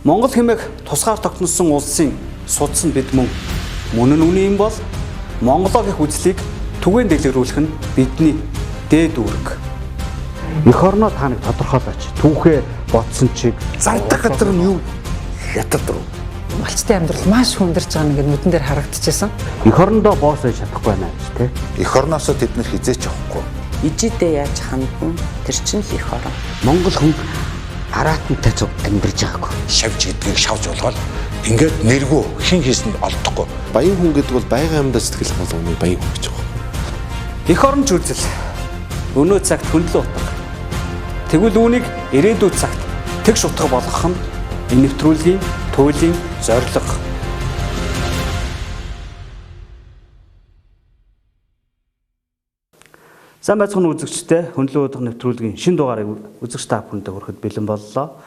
Монгол хэмээх тусгаар тогтносон улсын судсан бид мөн нь үнэн юм бол Монголоо гэх үзлийг түгээн дэлгэрүүлэх нь бидний дээд үүрэг. Эх орноо та нэг тодорхойлооч. Түүхээ бодсон чиг зардах газар нь юу хятад руу. Малчтай амьдрал маш хүндэрч байгаа нэг нүдэн дээр харагдчихсан. Эх орондоо боос байж чадахгүй байна гэж тий. Эх орноосоо тэд нар хизээч авахгүй. Ижидээ яаж хандна тэр чинь л эх орон. Монгол хүн араатантай зүг амьдарч байгаагүй. Шавж гэдгийг шавж болгоод ингээд нэргүү хин хийсэнд олдохгүй. Баян хүн гэдэг бол байгаль амьдаа сэтгэл болгоны баян хүн гэж байна. Эх оронч үзэл өнөө цагт хөндлөн утга. Тэгвэл үүнийг ирээдүйд цагт тэгш утга болгох нь энэ нэвтрүүлгийн туйлын зорилго. Сайн байцгаана үзэгчдээ хөндлөн утга нэвтрүүлгийн шинэ дугаарыг үзэгч та бүхэндээ хүрэхэд бэлэн боллоо.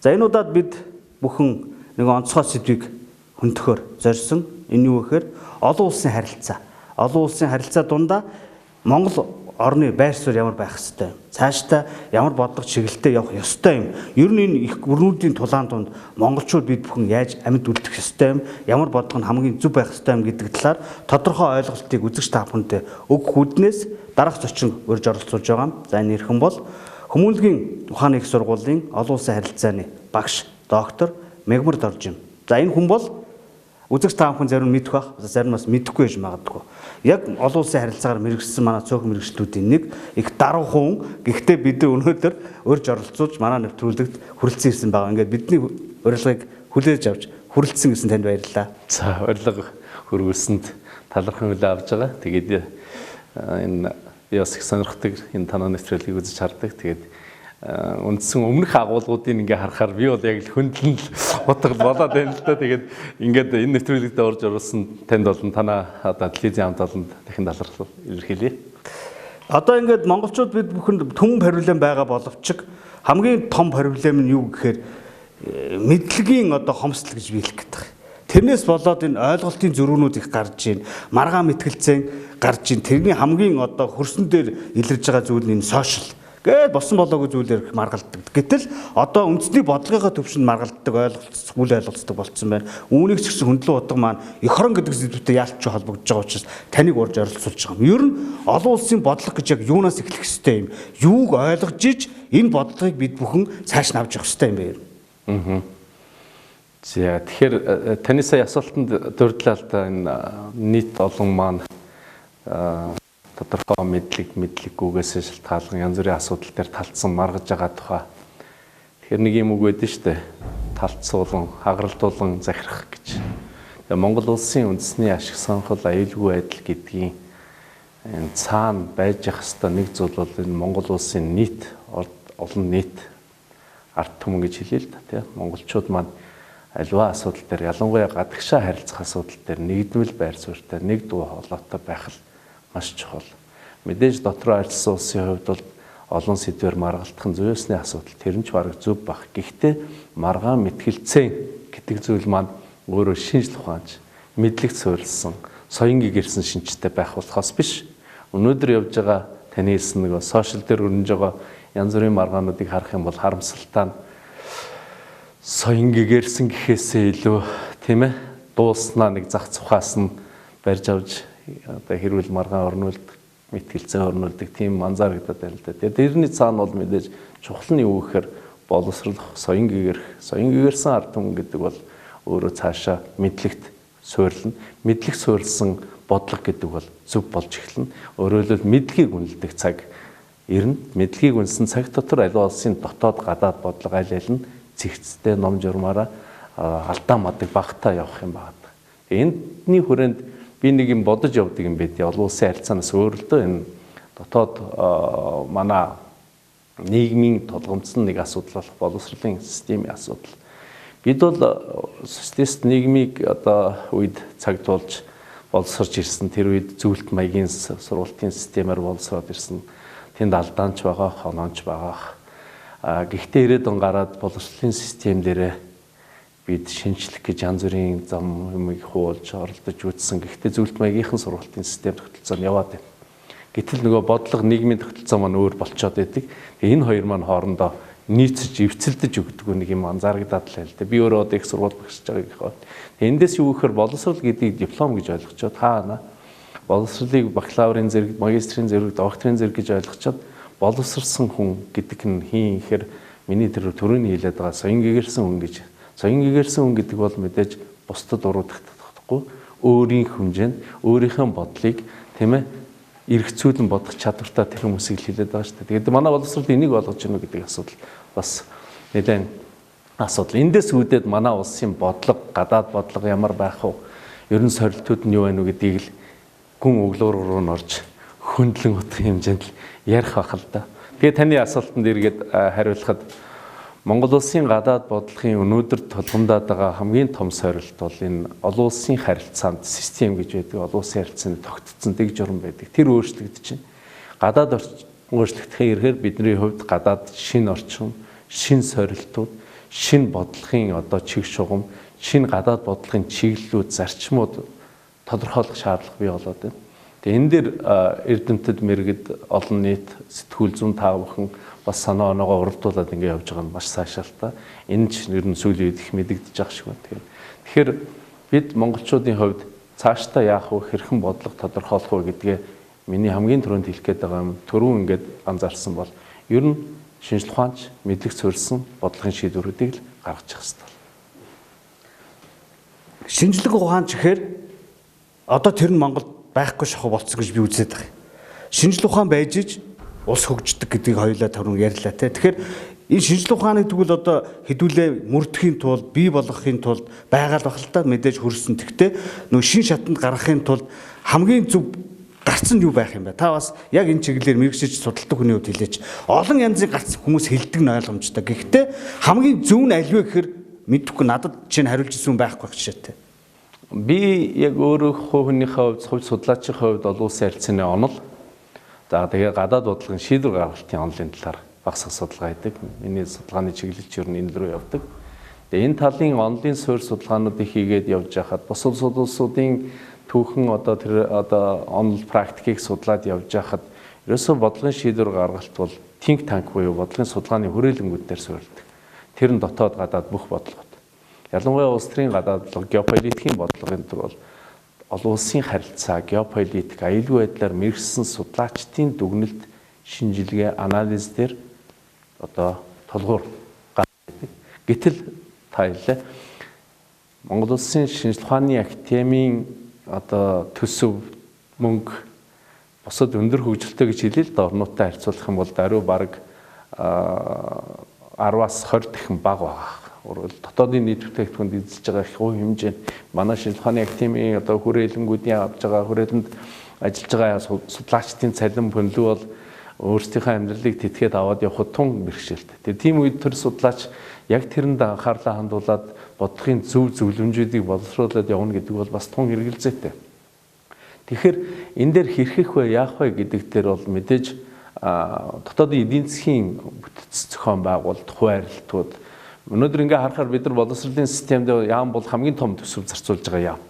За энэ удаад бид бүхэн нэг онцгой сэдвийг хөндөхөөр зорьсон. Энэ юу гэхээр олон улсын харилцаа. Олон улсын харилцаа дундаа Монгол орны байр суурь ямар байх ёстой юм? Цаашдаа ямар бодлого чиглэлтэй явах ёстой юм? Ер нь энэ их өрнүүдийн тулаан донд монголчууд бид бүхэн яаж амьд үлдэх ёстой юм? Ямар бодлого нь хамгийн зөв байх ёстой юм гэдэг талаар тодорхой ойлголтыг үзэгч та бүхэндээ өгөх үүднээс дараах зочин урьж оролцуулж байгаа юм. За энэ хэрхэн бол Хүмүүнлэгийн ухааны их сургуулийн олон улсын харилцааны багш доктор Мегмар Доржим. За энэ хүн бол үзэгч та бүхэн зарим нь мэдэх байх, зарим нь бас мэдэхгүй байж магадгүй. Яг олон улсын харилцаагаар мэргэжсэн манай цөөхөн мэргэжлүүдийн нэг их даруй хүн. Гэхдээ бид өнөөдөр урьж оролцуулж манай нэвтрүүлэгт хүрэлцэн ирсэн байгаа. Ингээд бидний урилгыг хүлээж авч хүрэлцэн гэсэн танд баярлалаа. За урилга хөрвүүлсэнд талархан хүлээн авч байгаа. Тэгээд энэ би бас их сонирхдаг энэ танаа нэвтрүүлгийг үзэж хардаг. Тэгээд үндсэн өмнөх агуулгуудыг ингээ харахаар би бол яг л хөндлөн утга болоод байна л да. Тэгээд ингээд энэ нэвтрүүлэгт орж оруулсан танд болон танаа одоо телевизийн хамт олонд дахин талархал илэрхийлье. Одоо ингээд монголчууд бид бүхэнд төмөн проблем байгаа боловч хамгийн том проблем нь юу гэхээр мэдлэгийн одоо хомсдол гэж биелэх гэдэг. Тэрнээс болоод энэ ойлголтын зөрүүнүүд их гарч ийн, маргаан мэтгэлцэн гарч ийн. Тэрний хамгийн одоо хөрсөн дээр илэрж байгаа зүйл нь энэ сошиал. Гээд босон болоогүй зүйлээр маргалддаг. Гэтэл одоо үндэсний бодлогынхаа төвшөнд маргалддаг ойлголцох, үл ойлголцдог болцсон байна. Үүнийг ч гэсэн хөндлөн утга маань эх орон гэдэг зүйлтэй яалтч холбогдож байгаа учраас таныг урьж оролцуулж байгаа юм. Ер нь олон улсын бодлого гэж яг юунаас эхлэх ёстой юм? Юуг ойлгож иж энэ бодлогыг бид бүхэн цааш нь авч явах ёстой юм бэ? За тэгэхээр таны сая асуултанд дурдлаа л да энэ нийт олон маань тодорхой мэдлэггүйгээс шалтгаалan янз бүрийн асуудал дээр талцсан маргаж байгаа тухай. Тэгэхээр нэг юм үг байдэн штэ. Талцуулан, хагаралдуулан захирах гэж. Тэгээ Монгол улсын үндэсний ашиг сонхол аюулгүй байдал гэдгийн энэ цаана байж явах ёстой нэг зүйл бол энэ Монгол улсын нийт олон нийт ард түмэн гэж хэлээ л да тийм. Монголчууд маань аливаа асуудал дээр ялангуяа гадагшаа харилцах асуудал дээр нэгдвэл байр суурьтай нэг дуу хоолойтой байх л маш чухал. Мэдээж дотроо арилсан улсын хувьд бол олон сэдвээр маргалдах нь зүйсний асуудал тэр нь ч бараг зөв баг. Гэхдээ маргаан мэтгэлцэн гэдэг зүйл маань өөрөө шинжлэх ухаанч, мэдлэгт суурилсан, соён гэгэрсэн шинжтэй байх болохоос биш. Өнөөдөр явж байгаа таны хэлсэн нэг сошиал дээр өрнөж байгаа янз бүрийн маргаануудыг харах юм бол харамсалтай нь соён гэгэрсэн гэхээсээ илүү тийм ээ дууснаа нэг зах цухаас нь барьж авч одоо хэрүүл маргаан орнуулдаг, мэтгэлцээ орнуулдаг тийм анзаарагдаад байна л да. Тэгээд тэрний цаана бол мэдээж чухал нь юу гэхээр боловсролох, соён гэгэрсэн ард түмэн гэдэг бол өөрөө цаашаа мэдлэгт суурилна. Мэдлэг суурилсан бодлого гэдэг бол зөв болж эхэлнэ. Өөрөөр хэлбэл мэдлэгийг үнэлдэг цаг ирнэ. Мэдлэгийг үнэлсэн цаг дотор аливаа улсын дотоод гадаад бодлого аль аль нь цэгцтэй ном журмаараа алдаа мадаг багтаа явах юм байна. Энэний хүрээнд би нэг юм бодож явдаг юм байд. Олон улсын харилцаанаас өөрөлдөө энэ дотоод манай нийгмийн толгомцсон нэг асуудал болох боловсролын системийн асуудал. Бид бол социалист нийгмийг одоо үед цагдуулж боловсрч ирсэн. Тэр үед зөвлөлт маягийн сургалтын системээр боловсроод ирсэн. Тэнд алдаанч байгаа, хоноонч байгаа. Гэхдээ ирээд он гараад боловсролын систем дээрээ бид шинжлэх гэж янз бүрийн зам юмыг хуулж оролдож үзсэн. Гэхдээ зөвлөлт маягийнхан сургалтын систем тогтолцоо нь яваад байна. Гэтэл нөгөө бодлого нийгмийн тогтолцоо маань өөр болцоод байдаг. Энэ хоёр маань хоорондоо нийцэж эвцэлдэж өгдөг нэг юм анзаарагдаад л байл та. Би өөрөө одоо их сургууль багшиж байгаа гэх. Тэгээ эндээс юу гэхээр боловсрол гэдгийг диплом гэж ойлгочоод хаана боловсролыг бакалаврын зэрэг, магистрийн зэрэг, докторийн зэрэг гэж ойлгочоод боловсрсан хүн гэдэг нь хин ихээр миний төрөний хэлээд байгаа соён гэгэрсэн хүн гэж. Соён гэгэрсэн хүн гэдэг бол мэдээж бусдад уруудахгүй өөрийн хэмжээнд өөрийнхөө бодлыг тийм ээ эргцүүлэн бодох чадвартай тэр хүмүүсийг хэлээд байгаа шүү дээ. Тэгээд манай боловсрол энийг болгож гинэ гэдэг асуудал бас нэлээд асуудал. Эндээс үүдээд манай улсын бодлого, гадаад бодлого ямар байх вэ? Ер нь сорилтууд нь юу байна вэ гэдгийг л гүн өглөөр рүү орж хөндлөн утгах хэмжээнд л ярих байх л да. Тэгээд таны асуултанд эргээд хариулахад Монгол улсын гадаад бодлогын өнөөдөр тулгамдаад байгаа хамгийн том сорилт бол энэ олон улсын харилцаанд систем гэж байдаг. Олон улсын харилцаанд тогтцсон дэг журам байдаг. Тэр өөрчлөгдөж байна. Гадаад өөрчлөгдөхийн ихээр бидний хувьд гадаад шинэ орчин, шинэ сорилтууд, шинэ бодлогын одоо чиг шугам, шинэ гадаад бодлогын чиглэлүүд, зарчмууд тодорхойлох шаардлага бий болоод байна. Тэгээ энэ дээр эрдэмтэд мэрэгд олон нийт сэтгүүл зүүн та бүхэн бас санаа оноогоо уралдуулаад ингэ явж байгаа нь маш сайшаалтай. Энэ ч ер нь сүүлийн үед их мэдэгдэж байгаа шиг байна. Тэгэхээр бид монголчуудын хувьд цаашдаа яах вэ, хэрхэн бодлого тодорхойлох вэ гэдгээ миний хамгийн түрүүнд хэлэх гээд байгаа юм. Түрүүн ингээд анзаарсан бол ер нь шинжлэх ухаанч мэдлэг суурьсан бодлогын шийдвэрүүдийг л гаргаж явах хэрэгтэй. Шинжлэх ухаанч гэхээр одоо тэр нь Монголд байхгүй шахуу болцсон гэж би үзээд байгаа. Шинжлэх ухаан байж иж улс хөгждөг гэдгийг хоёулаа таврын ярьлаа те. Тэгэхээр энэ шинжлэх ухааныг тэгвэл одоо хэдүүлээ мөрдөхийн тулд, бий болгохын тулд байгаль бахалтай мэдээж хөрсөн. Тэгтээ нөө шин шатанд гаргахын тулд хамгийн зөв гарцсан юу байх юм бэ? Та бас яг энэ чиглэлээр мэрэгшиж судалдаг хүний хувьд хэлээч. Олон янзын гарц хүмүүс хэлдэг нь ойлгомжтой. Гэхдээ хамгийн зөв нь аль вэ гэхээр мэдэхгүй надад чинь хариулж ирсэн байхгүй жишээтэй. Би яг өөрөө хувийнхээ хувьд судлаачийн хувьд олон улсын харилцааны онол. За тэгээ гадаад бодлогын шийдвэр гаргалтын онолын талаар багс судалгаа хийдэг. Миний судалгааны чиглэлч ер нь энэ рүү явдаг. Тэгээ энэ талын онолын суурь судалгаануудыг хийгээд явж байхад бусад улсуудын түүхэн одоо тэр одоо онол практикийг судлаад явж байхад ерөөсөө бодлогын шийдвэр гаргалт бол think tank буюу бодлогын судалгааны хүрээлэнгүүд дээр суурилдаг. Тэр нь дотоод гадаад бүх бодлогод. Ялангуяа улс төрийн гадаад бодлого, геополитикийн бодлогын төр бол олон улсын харилцаа, геополитик, аюулгүй байдлаар мэргэжсэн судлаачдын дүгнэлт, шинжилгээ, анализ дээр одоо тулгуур гаргадаг. Гэтэл та хэлээ Монгол улсын шинжлэх ухааны академийн одоо төсөв мөнгө бусад өндөр хөгжилтэй гэж хэлээ л да орнуудтай харьцуулах юм бол даруй бараг 10-аас 20 дахин бага байгаа. Дотоодын нийт бүтээгдэхүүнд эзэлж байгаа их хувь хэмжээнд манай шинжлэх ухааны академийн одоо хүрээлэнгүүдийн авж байгаа хүрээлэнд ажиллаж байгаа судлаачдын цалин бөлөө бол өөрсдийнхөө амьдралыг тэтгээд аваад явах тун бэрхшээлтэй. Тэгээ тийм үед тэр судлаач яг тэрэнд анхаарлаа хандуулад бодлогын зөв зөвлөмжүүдийг боловсруулад явна гэдэг бол бас тун хэрэгэлзээтэй. Тэгэхээр энэ дээр хэрхэх вэ, яах вэ гэдэг дээр бол мэдээж дотоодын эдийн засгийн бүтц зохион байгуулалт, хуваарлтууд өнөөдөр ингээ харахаар бид нар боловсролын системд яам бол хамгийн том төсөв зарцуулж байгаа яам.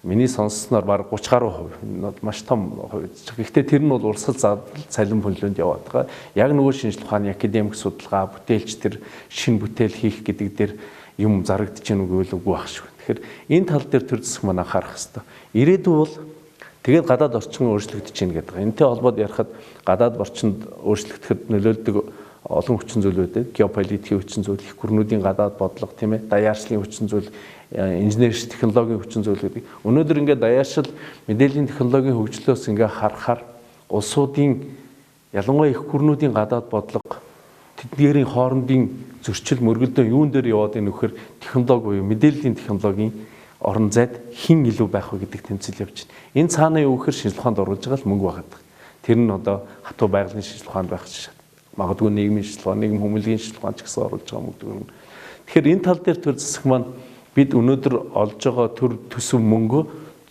Миний сонссноор баг 30 гаруй хувь маш том хувь. Гэхдээ тэр нь бол урсгал цалин бөлөөнд яваад байгаа. Яг нөгөө шинжлэх ухааны академик судалгаа, бүтээлч тэр шин бүтээл хийх гэдэг дээр юм зарагдаж гэнэ үгүй ах шүү. Тэгэхээр энэ тал дээр төр зэсэх маань анхаарах хэрэгтэй. Ирээдүйн бол тэгээд гадаад орчин өөрчлөгдөж гэнэ гэдэг. Энэтэй холбоод ярихад гадаад орчинд өөрчлөгдөхөд нөлөөлдөг олон хүчин зүйлүүд, геополитикийн хүчин зүйл, их гүрнүүдийн гадаад бодлого, тийм ээ, даяаршлын хүчин зүйл, инженерийн технологийн хүчин зүйл гэдэг. Өнөөдөр ингээд даяаршил мэдээллийн технологийн хөгжлөөс ингээд харахаар улсуудын ялангуяа их гүрнүүдийн гадаад бодлого, тэднийхээ хоорондын зөрчил мөргөлдөө юун дээр яваад ийн нөхөр технологи буюу мэдээллийн технологийн орон зайд хэн илүү байх вэ гэдэг тэмцэл явж байна. Энэ цаана юу гэхээр шинжлэх ухаанд оруулж байгаа л мөнгө багтдаг. Тэр нь одоо хатуу байгалийн шинжлэх ухаанд байх жишээ. Магадгүй нийгмийн шинжлэх ухаан, нийгэм хүмүүнлэгийн шинжлэх ухаан ч гэсэн оруулж байгаа мөнгө. Тэгэхээр энэ тал дээр төр засах маань бид өнөөдөр олж байгаа төр төсөв мөнгө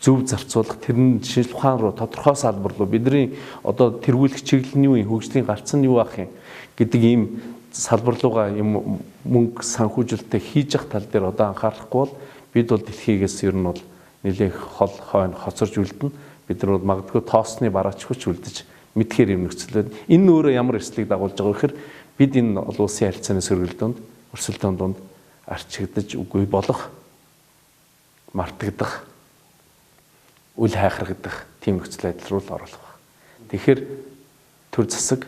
зөв зарцуулах, тэр нь шинжлэх ухаан руу тодорхой салбар руу бидний одоо тэргүүлэх чиглэл нь юу юм, хөгжлийн гарц нь юу ах юм гэдэг ийм салбар руугаа юм мөнгө санхүүжилттэй хийж явах тал дээр одоо анхаарахгүй бол бид бол дэлхийгээс ер нь бол нэлээх хол хойно хоцорж үлдэнэ. Бид нар бол магадгүй тоосны бараач хүч үлдэж мэдхээр юм нөхцөл байна. Энэ өөрөө ямар эрсдлийг дагуулж байгаа вэ гэхээр бид энэ олон улсын харилцааны сөргөлдөөнд өрсөлдөөн донд арчигдаж үгүй болох, мартагдах, үл хайхрагдах тийм нөхцөл байдал руу л оруулах байна. Тэгэхээр төр засаг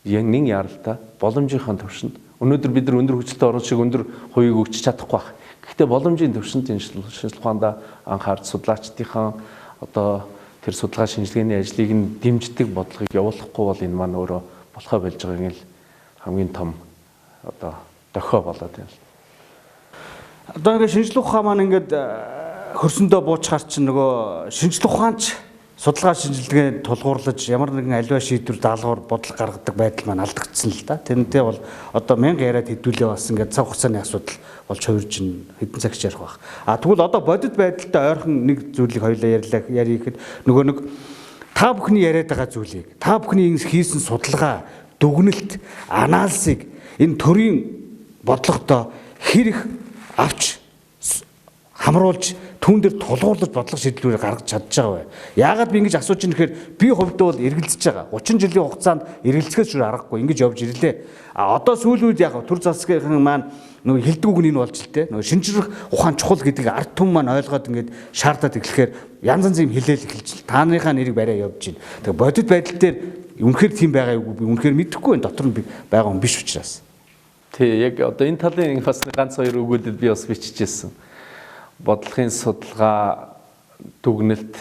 нэг яралтай боломжийнхаа төвшөнд өнөөдөр бид нар өндөр хүчтэй орн шиг өндөр хувийг өгч чадахгүй байна. Гэхдээ боломжийн төвшөнд энэ шинжилгээ ухаанда анхаарч судлаачдынхаа одоо тэр судалгаа шинжилгээний ажлыг нь дэмждэг бодлогыг явуулахгүй бол энэ маань өөрөө болохоо болж байгааг нь хамгийн том одоо дохио болоод байна. Одоо ингээд шинжилгээ ухаан маань ингээд хөрсөндөө буучгаар чинь нөгөө шинжилгээ ухаанч судалгаа шинжилгээ тулгуурлаж ямар нэгэн аливаа шийдвэр даалгавар бодлого гаргадаг байдал маань алдагдсан л да. Тэрнтэй бол одоо мянга яриад хэдүүлээ бас ингээд цаг хугацааны асуудал болж хувирж хэдэн цагч ярих байх. Тэгвэл одоо бодит байдалтай ойрхон нэг зүйлийг хоёулаа ярих гэхэд нөгөө нэг та бүхний яриад байгаа зүйлийг та бүхний хийсэн судалгаа, дүгнэлт, анализыг энэ төрийн бодлоготой хэрэг авч хамруулж түүн дээр тулгуурлаж бодлого шийдлүүрээ гаргаж чадж байгаа бай. Яагаад би ингэж асууж ийм гэхээр би хувьдаа бол эргэлзэж байгаа. 30 жилийн хугацаанд эргэлзэхээс шүү аргагүй ингэж явж ирлээ. Одоо сүүлийн үед яг төр засгийн маань нөгөө хилдэг үг нь болж л те. Нөгөө шинжлэх ухаан чухал гэдэг ард түмэн маань ойлгоод ингэж шаардаад эхлэхээр янз янзын хилээл эхэлж тааныхаа нэрийг бариа явж байна. Тэгээ бодит байдал дээр үнэхээр тийм байгаа юу би үнэхээр мэдэхгүй энэ дотор нь байгаа юм биш учраас. Тий, яг одоо энэ талын бас ганц хоёр өгүүлэл би бас биччихсэн. Бодлогын судалгаа, дүгнэлт,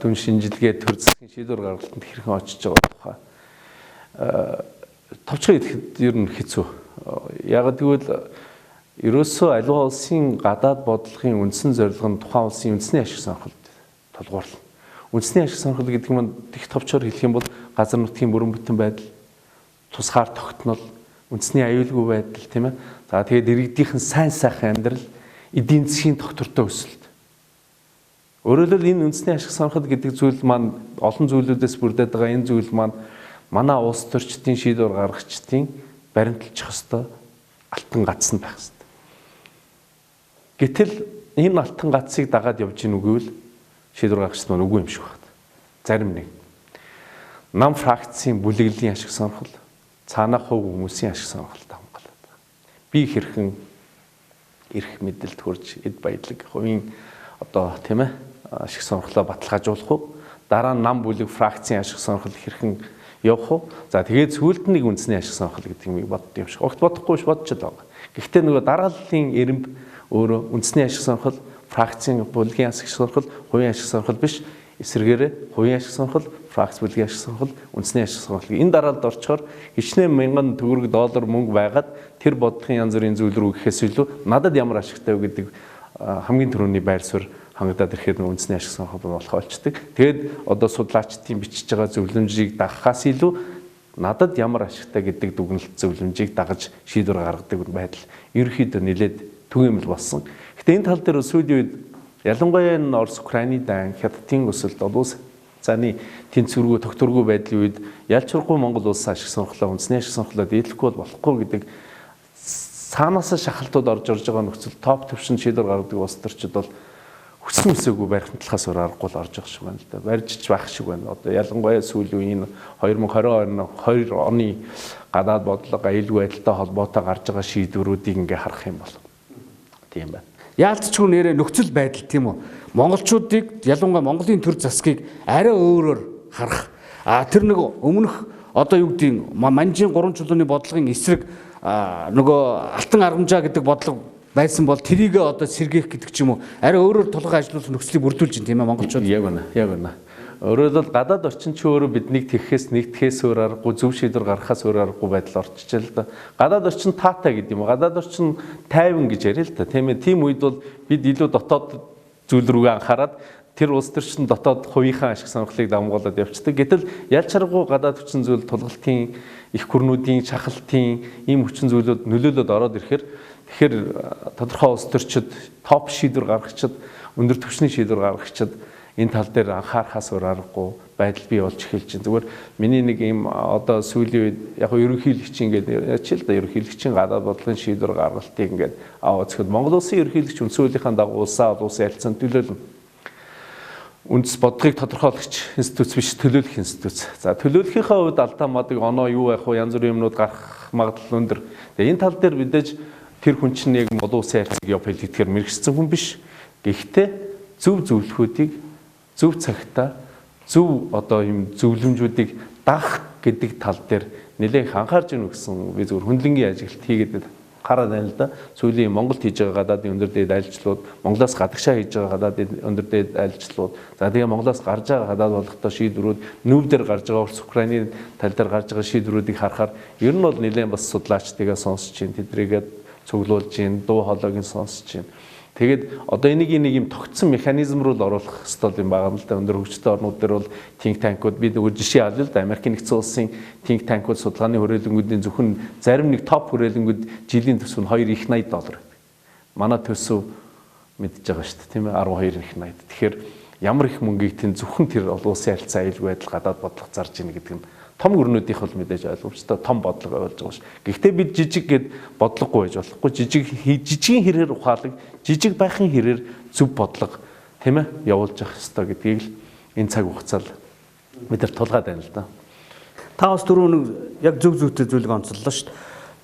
дүн шинжилгээ, төр засгийн шийдвэр гаргалтанд хэрхэн очиж байгаа тухай. Товчхон идэхэд ер нь хэцүү. Яг тэгвэл ерөөсөө аливаа улсын гадаад бодлогын үндсэн зорилго нь тухайн улсын үндэсний ашиг сонирхолд тулгуурлана. Үндэсний ашиг сонирхол гэдэг нь их товчоор хэлэх юм бол газар нутгийн бүрэн бүтэн байдал, тусгаар тогтнол, үндэсний аюулгүй байдал тийм ээ. За тэгээд иргэдийнхэн сайн сайхан амьдрал, эдийн засгийн доктортой өсөлт. Өөрөөр хэлбэл энэ үндэсний ашиг сонирхол гэдэг зүйл маань олон зүйлүүдээс бүрдээд байгаа энэ зүйл маань манай улс төрчдийн шийдвэр гаргагчдын баримталчих ёстой алтан гацсан байх ёстой. Гэтэл энэ алтан гацыг дагаад явж гин үгүй л шийдвэр гаргагчд маань үгүй юм шиг байна. Зарим нэг нам фракцийн бүлэглэлийн ашиг сонирхол, цаанаа хувь хүмүүсийн ашиг сонирхолтой хамгаалаад байна. Би хэрхэн эрх мэдэлд хүрч эд баялаг хувийн одоо тийм ээ ашиг сонирхлоо баталгаажуулах уу? Дараа нь нам бүлэг фракцийн ашиг сонирхол хэрхэн явах уу? За тэгээд сүүлд нэг үндэсний ашиг сонирхол гэдэг юм бодд юм шиг. Огт бодохгүй ш бодож байгаа. Гэхдээ нөгөө дарааллын эрэмб өөрөө үндэсний ашиг сонирхол, фракцийн бүлгийн ашиг сонирхол, хувийн ашиг сонирхол биш. Эсвэргээрээ хувийн ашиг сонирхол, фракц бүлгийн ашиг сонирхол, үндэсний ашиг сонирхол. Энэ дараалд орчхоор хичнээн мянган төгрөг доллар мөнгө байгаад тэр бодлогын янз бүрийн зүйл рүү гэхээс илүү надад ямар ашигтай вэ гэдэг хамгийн түрүүний байр суурь хангадаад ирэхэд үндэсний ашиг сонирхол болох болчдөг. Тэгээд одоо судлаачдын бичиж байгаа зөвлөмжийг дагахаас илүү надад ямар ашигтай гэдэг дүгнэлт зөвлөмжийг дагаж шийдвэр гаргадаг байдал ерөнхийдөө нэлээд түгээмэл болсон. Гэтэ энэ тал дээр сүүлийн үед ялангуяа энэ Орос Украины дан хятадын өсөлт улс заны тэнцвэргүй тогтворгүй байдлын үед ялчрахгүй Монгол улс ашиг сонирхлоо үндэсний ашиг сонирхлоо дийлэхгүй болохгүй гэдэг цаанаас шахалтууд орж байгаа нөхцөл топ төвшин шийдвэр гаргадаг улс төрчид бол хүссэн үсээгүй баримтлахаас өөр аргагүй л орж байгаа шиг байна л да. Барьж байх шиг байна. Одоо ялангуяа сүүлийн энэ 2022 оны гадаад бодлого аюулгүй байдалтай холбоотой гарч байгаа шийдвэрүүдийг ингээ харах юм бол тийм байна. Яалтчгүй нэрээ нөхцөл байдал тийм үү? Монголчуудыг ялангуяа Монголын төр засгийг арай өөрөөр харах. Тэр нэг өмнөх одоо юу гэдгийг манжийн 3 чулууны бодлогын эсрэг нөгөө алтан аргамжаа гэдэг бодлого байсан бол тэрийгээ одоо сэргээх гэдэг ч юм уу арай өөрөөр тулгай ажиллуулах нөхцөлийг бүрдүүлж байна тийм ээ монголчууд. Яг байна. Өөрөөр хэлбэл гадаад орчин ч өөрөө биднийг тэгхээс нэгтгэхээс өөр аргагүй зөв шийдвэр гаргахаас өөр аргагүй байдал орчиж л да. Гадаад орчин таатай гэдэг юм уу? Гадаад орчин тайван гэж яриа л да. Тийм ээ. Тийм үед бол бид илүү дотоод зүйл рүүгээ анхаарад тэр улс төрчин дотоод хувийнхаа ашиг сонирхлыг давмгуулад явцдаг. Гэтэл ялч аргагүй гадаад хүчин зүйл тулгалтын их гүрнүүдийн шахалтын ийм хүчин зүйлүүд нөлөөлөд ороод ирэхээр тэгэхээр тодорхой улс төрчид топ шийдвэр гаргагчид өндөр түвшний шийдвэр гаргагчид энэ тал дээр анхаарахаас өөр аргагүй байдал бий болж эхэлж байна. Зүгээр миний нэг ийм одоо сүүлийн үед яг ерөнхийлөгч ингээд ячил да ерөнхийлөгчийн гадаад бодлогын шийдвэр гаргалтыг ингээд зөвхөн Монгол улсын ерөнхийлөгч үндсүүлийнхаа дагуу улсаа улсын харилцаанд төлөөлнө. Үндэс бодлогыг тодорхойлогч институц биш төлөөлөх институц. За төлөөлөхийнхаа хувьд алдаа мадаг оноо юу байх вэ? Янз бүрийн юмнууд гарах магадлал өндөр. Тэгээ энэ тал дээр мэдээж тэр хүн чинь яг олон улсын харьцааг геополитикээр мэргэжсэн хүн биш. Гэхдээ зөв зөвлөхүүдийг зөв цагтаа зөв одоо юм зөвлөмжүүдийг даах гэдэг тал дээр нэлээд анхаарч өгнө гэсэн би зөвхөн хүндлэнгийн ажиглалт хийгээд хараад байна л да. Сүүлийн Монголд хийж байгаа гадаадын өндөр дээд ажилчлууд, Монголоос гадагшаа хийж байгаа гадаадын өндөр дээд ажилчлууд, за тэгээ Монголоос гарч байгаа гадаад болгохтой шийдвэрүүд, нүүбдэр гарч байгаа Орос Украины тал дээр гарч байгаа шийдвэрүүдийг харахаар ер нь бол нэлээд бас судлаачдыгаа сонсч чинь, тэдрийгээ цуглуулж чинь, дуу хоолойг сонсч чинь. Тэгээд одоо энийг нэг юм тогтсон механизм руу оруулах хэрэгтэй юм байгаа юм л да. Өндөр хөгжтэй орнууд дээр бол think tank-ууд бид өөр жишээ авъя л да. Америкийн нэгдсэн улсын think tank-ууд судалгааны хүрээлэнгүүдийн зөвхөн зарим нэг топ хүрээлэнгүүд жилийн төсөв нь $2 их $80. Манай төсөв мэдж байгаа шүү дээ, тийм ээ, $12 их $80. Тэгэхээр ямар их мөнгийг тийм зөвхөн тэр олон улсын харилцаа аюулгүй байдал гадаад бодлого зарж ийн гэдэг нь том өрнүүдийнх бол мэдээж ойлгомжтой том бодлого ойлгож байгаа ш. Гэхдээ бид жижиг гэд бодлогогүй байж болохгүй. Жижигхэн хэрээр ухаалаг, жижиг байхын хэрээр зөв бодлого тийм ээ явуулж явах хэрэгтэй гэдгийг л энэ цаг хугацаанд бид нар тулгаад байна л да. Та бас түрүү нэг яг зөв зөвтэй зүйлийг онцлоо ш.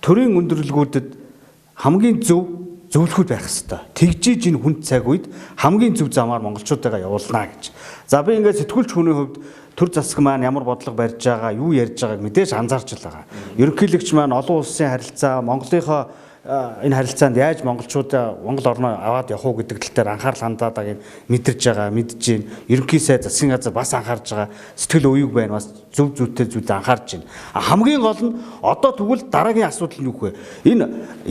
Төрийн өндөрлгүүдэд хамгийн зөв зөвлөхүүд байх хэрэгтэй. Тэгжиж энэ хүнд цаг үед хамгийн зөв замаар монголчуудаа явуулнаа гэж. За би ингээд сэтгүүлч хүний хувьд төр засаг маань ямар бодлого барьж байгаа, юу ярьж байгааг мэдээж анзаарч байгаа. Ерөнхийлөгч маань олон улсын харилцаа, Монголынхоо энэ харилцаанд яаж монголчуудаа Монгол орноо аваад явах уу гэдэг тал дээр анхаарал хандаад байгааг мэдэрж байгаа, мэдж байна. Ерөнхий сайд засгийн газар бас анхаарж байгаа. Сэтгэл үеиг байна, бас зөв зүйтэй зүйлээ анхаарч байна. Хамгийн гол нь одоо тэгвэл дараагийн асуудал нь юу вэ? Энэ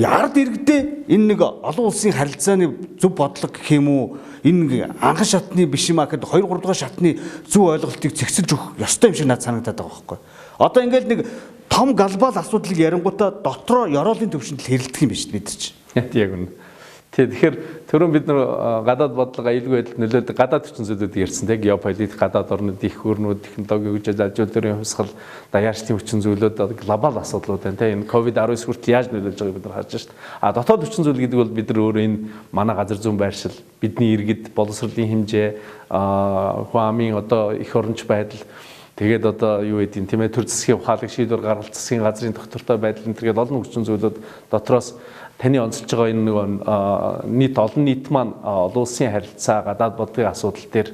ард иргэдээ энэ нэг олон улсын харилцааны зөв бодлого гэх юм уу? Энэ анхан шатны биш юм а гэхэд 2 3 дугаар шатны зөв ойлголтыг зэгсэлж өгөх ёстой юм шиг надад санагдаад байгаа байхгүй. Одоо ингээд нэг том глобал асуудлыг ярингуудаа дотроо ёроолын төвшөнд хэрэлдэх юм биш бид чинь. Яг үнэ. Тэгэхээр түрүүн бид нар гадаад бодлого аюулгүй байдалд нөлөөлдөг гадаад хүчин зүйлүүд ярьсан тийм геополитик гадаад орнууд их хөрнүүд технологи хөгжил ажилтны хувьсгал даяарчдын хүчин зүйлүүд глобал асуудлууд байна тийм энэ COVID-19 хүртэл яаж нөлөөлж байгааг бид нар харж байна шүү дээ. А дотоод хүчин зүйл гэдэг бол бид нар өөрөө энэ манай газар зүүн байршил бидний иргэд боловсролын хэмжээ хүн амын одоо их оронч байдал тэгээд одоо юу гэдэг юм тийм ээ төр засгийн ухаалаг шийдвэр гаргалт засгийн газрын доктортой байдал энэ төргээд олон хүчин зүйлүүд дотроос таны онцолж байгаа энэ нэг олон нийт маань олон улсын харилцаа гадаад бодлогын асуудал дээр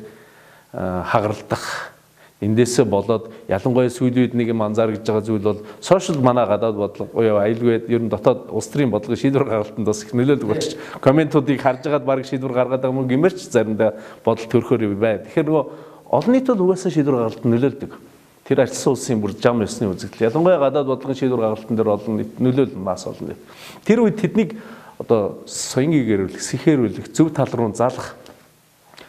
хагаралдах эндээсээ болоод ялангуяа сүүлийн үед нэг юм анзаарч байгаа зүйл бол сошиал манай гадаад бодлого буюу аюулгүй ер нь дотоод улс төрийн бодлогын шийдвэр гаргалтанд бас их нөлөөлөг болчих. Комментуудыг харж байгаад баг шийдвэр гаргаад байгаа юм гэмэрч заримдаа бодол төрөхөр бай. Тэгэхээр нөгөө олон нийт бол угаасаа шийдвэр гаргалтанд нөлөөлдөг. Тэр арчилсан улсын бүр зам ёсны үзэгдэл. Ялангуяа гадаад бодлогын шийдвэр гаргалтан дээр олон нийт нөлөөлнө мас олон нийт. Тэр үед тэднийг одоо соёнгийн гэрүүлэх, сэхэрүүлэх, зөв тал руу залах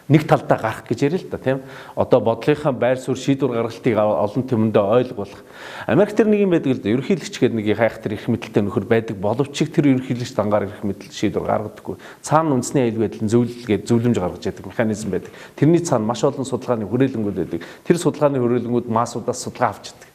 нэг талдаа гарах гэж ярил л да тийм. Одоо бодлынхаа байр суурь шийдвэр гаргалтыг олон түмэндээ ойлгуулах. Америк тэр нэг юм байдаг л да. Ерөнхийлөгч гэдэг нэг хайхтар эрх мэдэлтэй нөхөр байдаг боловч тэр ерөнхийлөгч дангаар эрх мэдэл шийдвэр гаргадаггүй. Цаана үндэсний аюулгүй байдлын зөвлөлгээд зөвлөмж гаргаж яадаг механизм байдаг. Тэрний цаана маш олон судалгааны хүрээлэнгүүд байдаг. Тэр судалгааны хүрээлэнгүүд массуудаас судалгаа авч чаддаг.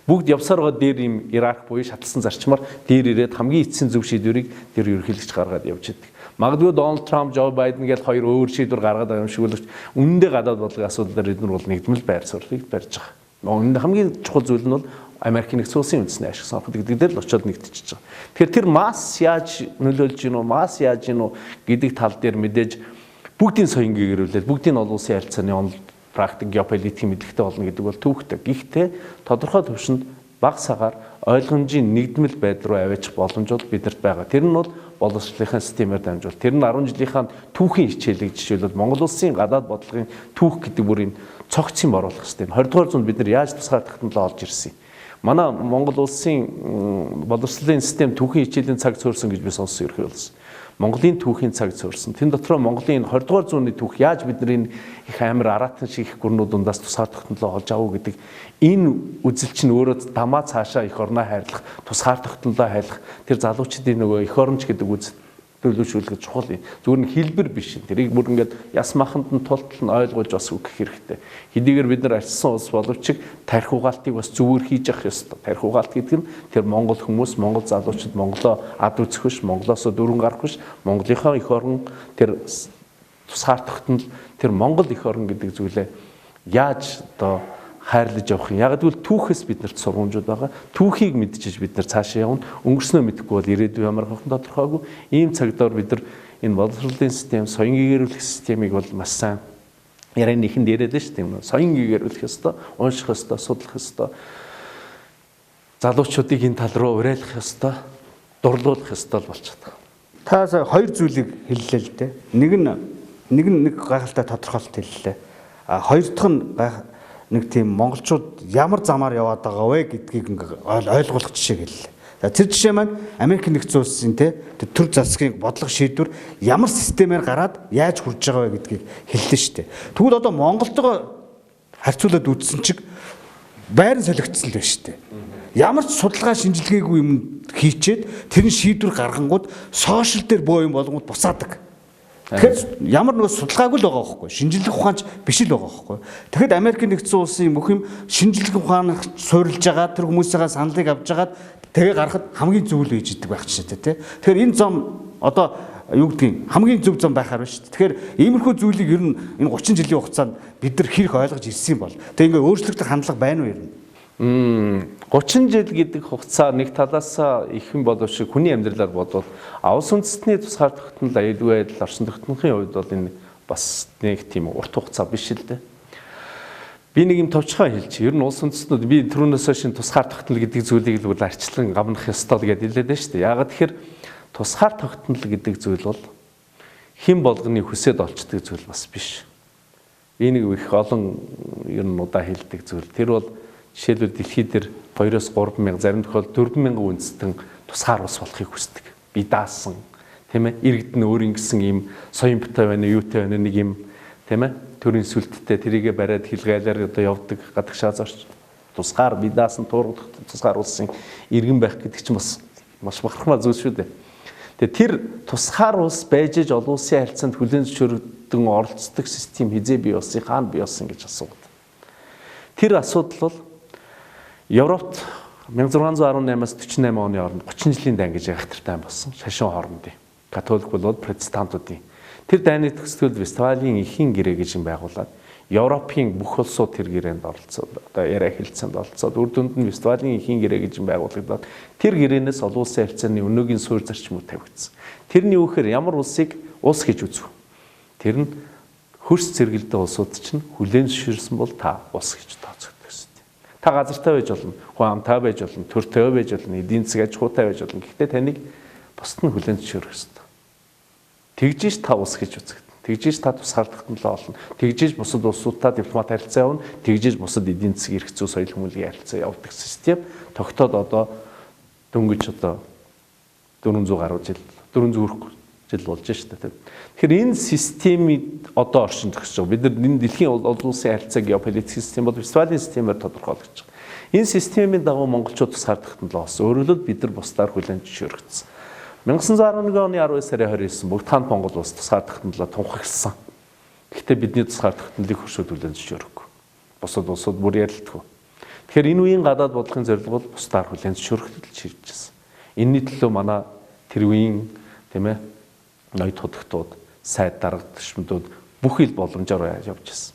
Бүгд явсаргаа дээр юм иерархи буюу шатлсан зарчмаар дээр ирээд хамгийн эцсийн зөв шийдвэрийг тэр ерөнхийлөгч гаргаад явж чаддаг. Магадгүй Дональд Трамп, Жо Байден гэж хоёр өөр шийдвэр гаргаад байгаа юм шиг боловч үнэндээ гадаад бодлогын асуудлаар эдгээр бол нэгдмэл байр суурийг барьж байгаа. Үүнд хамгийн чухал зүйл нь бол Америкийн нэгдсэн улсын үндэсний ашиг сонхол гэдэг дээр л очиод нэгтчихэж байгаа. Тэгэхээр тэр масс яаж нөлөөлж гинөө, масс яаж гинөө гэдэг тал дээр мэдээж бүгдийн соёнгийн гэрүүлээд бүгдийн олон улсын харилцааны онол практик геополитикийн мэдлэгтэй болно гэдэг бол түүхтэй. Гэхдээ тодорхой төвшөнд баг сагаар ойлгомжийн нэгдмэл байдал руу аваачих боломж бол бидэрт байгаа. Тэр нь бол боловсролынхаа системээр дамжуул. Тэр нь 10 жилийнхаа түүхийн хичээлийг жишээлбэл Монгол улсын гадаад бодлогын түүх гэдэг бүр юм цогц юм оруулах систем. 20 дугаар зуунд бид нар яаж тусгай технологи олж ирсэн юм. Манай Монгол улсын боловсролын систем түүхийн хичээлийн цаг цөөрсөн гэж би сонссон ерхий болсон. Монголын түүхийн цаг цөөрсөн. Тэн дотроо Монголын 20 дугаар зууны түүх яаж бидний их амар аратан шиг их гүрнүүд дундаас тусгай технологи олж авах гэдэг энэ үзэл чинь өөрөө дамаа цаашаа их орноо хайрлах, тусгаар технологи хайрлах тэр залуучдын нөгөө их оронч гэдэг үзэл төлөвшүүлэх чухал юм. Зүгээр нь хэлбэр биш. Тэрийг бүр ингээд яс маханд нь тултал нь ойлгуулж бас өгөх хэрэгтэй. Хэдийгээр бид нар арчсан улс боловч тарих угаалтыг бас зүгээр хийж явах ёстой. Тарих угаалт гэдэг нь тэр Монгол хүмүүс, Монгол залуучууд Монголоо ад үзэх биш, Монголоос дөрвөн гарах биш, Монголынхаа их орон тэр тусгаар тогтнол тэр Монгол их орон гэдэг зүйлээ яаж одоо хайрлаж явах юм. Яг гэвэл түүхээс биднэрт сургамжууд байгаа. Түүхийг мэдчихэж бид нар цаашаа явна. Өнгөрснөө мэдэхгүй бол ирээдүйн ямар хавхан тодорхойгүй. Ийм цагдаар бид нар энэ боловсролын систем, соён гэгэрүүлэх системийг бол маш сайн яран нэхэнд яриад шүү дээ. Соён гэгэрүүлэх ёстой, унших ёстой, судлах ёстой. Залуучуудыг энэ тал руу уриалах ёстой, дурлуулах ёстой болж байгаа. Та сая хоёр зүйлийг хэллээ л дээ. Нэг гайхалтай тодорхойлолт хэллээ. Хоёр дахь нь нэг тийм монголчууд ямар замаар яваад байгаа вэ гэдгийг ойлгуулах жишээ хэллээ. За тэр жишээ маань Америк нэгдсэн улсын төр засгийн бодлого шийдвэр ямар системээр гараад яаж хүрж байгаа вэ гэдгийг хэллээ шүү дээ. Тэгвэл одоо Монголтойгоо харьцуулаад үзсэн чиг байран солигдсон л байна шүү дээ. Ямар ч судалгаа шинжилгээгүй юм хийчээд тэр нь шийдвэр гаргангууд сошиал дээр боо юм болгонгууд бусаадаг. Тэгэхээр ямар нэг судалгаагүй л байгаа байхгүй шинжилгээ ухаанч биш л байгаа байхгүй. Тэгэхэд Америк нэгдсэн улсын бүх юм шинжилгээ ухаанаар суурилж байгаа тэр хүмүүсийн саналыг авч жагаад тэгээ гарахад хамгийн зөв л үйж идэг байх ч тийм. Тэгэхээр энэ зам одоо юу гэдгийг хамгийн зөв зам байхаар байна шүү дээ. Тэгэхээр иймэрхүү зүйлийг ер нь энэ 30 жилийн хугацаанд бид нар хэрэг ойлгож ирсэн юм бол тэгээ ингээ өөрчлөгдөх хандлага байна уу ер нь? 30 жил гэдэг хугацаа нэг талаас их юм боловч хүний амьдралаар бодвол авс үндэстний тусгаар тогтнол аюулгүй байдал орчин тогтнохын хувьд бол энэ бас нэг тийм урт хугацаа биш л дээ. Би нэг юм товчхон хэлж, ер нь улс үндэстнүүд би түрүүнээс хойш тусгаар тогтнол гэдэг зүйлийг л арчлан гамнах ёстой гэдээ хэлээд байна шүү дээ. Яагаад тэгэхээр тусгаар тогтнол гэдэг зүйл бол хэн болгоны хүсээд олцдог зүйл бас биш. Би нэг их олон ер нь удаа хэлдэг зүйл. Тэр бол жишээлбэл дэлхийд дээр 2-3 мянга, зарим тохиолдолд 4 мянган үндэстэн тусгаар улс болохыг хүсдэг. Би даасан, тийм ээ, иргэдэн өөрийн гэсэн ийм соён бутай байна, юутай байна нэг юм, тийм ээ, төрийн сүлттэй тэрийгэ бариад хилгайлаар одоо явдаг гадагшаа зорч тусгаар би даасан туурах тусгаар улсын иргэн байх гэдэг чинь бас маш бахархмаа зүйл шүү дээ. Тэгээ тэр тусгаар улс байж иж олон улсын харилцаанд хүлээн зөвшөөрөгдөн оролцдог систем хизээ бий болсон, хаана бий болсон гэж асуудаг. Тэр асуудал бол Европт 1618-аас 48 оны хооронд 30 жилийн дан гэж ягтртай тайм болсон. Шашин хоорондын католик болоод протестантуудын. Тэр дайны төгсгөл Вестфалийн эхийн гэрээ гэж байгуулад Европын бүх улсууд тэр гэрээнд оролцоод одоо яриа хэлцээнд оролцоод үр дүнд нь Вестфалийн эхийн гэрээ гэж байгуулагдаад тэр гэрээнээс олон улсын харьцааны өнөөгийн суурь зарчмууд тавигдсан. Тэрний үүхээр ямар улсыг улс гэж үзв. Тэр нь хөрс зэрэгэлдээ улсууд чинь хүлээн зөвшөөрсөн бол та улс гэж тооцогддог. Та газартай байж болно, хүн амтай байж болно, төртэй байж болно, эдийн засаг аж ахуйтай байж болно. Гэхдээ таныг бусд нь хүлээн зөвшөөрөх ёстой. Тэгжиж та улс гэж үзэгдэн. Тэгжиж та тусгаар тогтнолоо олно. Тэгжиж бусад улсуудтай дипломат харилцаа явна. Тэгжиж бусад эдийн засгийн эрх зүй соёл хүмүүнлэгийн харилцаа явуулдаг систем тогтоод одоо дөнгөж одоо 400 гаруй жил 400 жил болж шүү дээ. Тэгэхээр энэ системийг одоо оршин төгсөж байгаа. Бид нар энэ дэлхийн олон улсын харилцаа геополитик систем бол Вестфалийн системээр тодорхойлогдож байгаа. Энэ системийн дагуу монголчууд тусгаар тогтнол олсон. Өөрөөр хэлбэл бид нар бусдаар хүлээн зөвшөөрөгдсөн. 1911 оны 12 сарын 29 бүгд таанд Монгол улс тусгаар тогтнолоо тунхагласан. Гэхдээ бидний тусгаар тогтнолыг хөршөөд хүлээн зөвшөөрөхгүй. Бусад улсууд бүр ярилдаггүй. Тэгэхээр энэ үеийн гадаад бодлогын зорилго бол бусдаар хүлээн зөвшөөрөхөд шийдэж байсан. Энэний төлөө манай тэр үеийн тийм ээ ноёд худагтууд, сайд дарга төшмөдүүд бүх ил боломжоор явж байсан.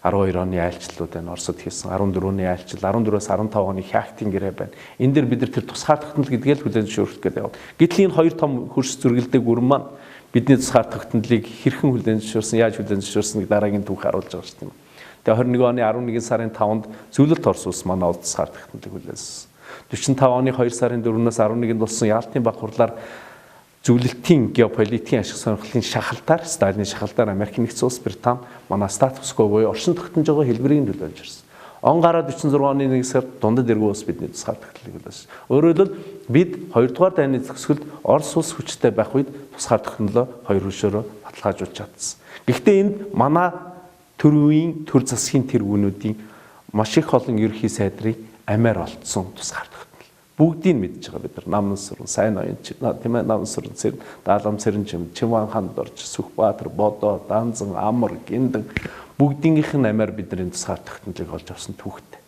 12 оны айлчлалууд байна, Оросд хийсэн 14 оны айлчлал, 14-өөс 15 оны хяхтын гэрээ байна. Энэ дээр бид нар тэр тусгаар тогтнол гэдгээ л хүлээн зөвшөөрөх гэдэг яваад. Гэтэл энэ хоёр том хөрс зөргөлдөг бүрэн маань бидний тусгаар тогтнолыг хэрхэн хүлээн зөвшөөрсөн, яаж хүлээн зөвшөөрсөн дараагийн түүх харуулж байгаа шүү дээ. Тэгээ 21 оны 11 сарын 5-нд зөвлөлт Орос улс манай улс тусгаар тогтнолыг хүлээсэн. 45 оны 2 сарын 4-өөс 11-нд болсон Ялтын баг хурлаар зөвлөлтийн геополитикийн ашиг сонирхлын шахалтаар Сталины шахалтаар Америк нэгдсэн улс Британи манай статус кво буюу оршин тогтнож байгаа хэлбэрийг төлөвлөж ирсэн. Он гараад 46 оны 1 сард дундад эргүү улс бидний тусгаар тогтнолыг хүлээсэн. Өөрөөр хэлбэл бид 2 дугаар дайны төгсгөлд Орос улс хүчтэй байх үед тусгаар тогтнолоо хоёр хөршөөрөө баталгаажуулж чадсан. Гэхдээ энд манай төр үеийн төр засгийн тэргүүнүүдийн маш их олон ерөнхий сайдрыг амиар олдсон тусгаар бүгдийг мэдж байгаа бид нар Намн сүрэн, Сайн ноён тийм ээ Намн сүрэн цэр, Даалам цэрэн Чимван ханд орж, Сүхбаатар, Бодоо, Данзан, Амар, Гиндэн бүгдийнх нь амиар бидний тусгаар тогтнолыг олж авсан түүхтэй.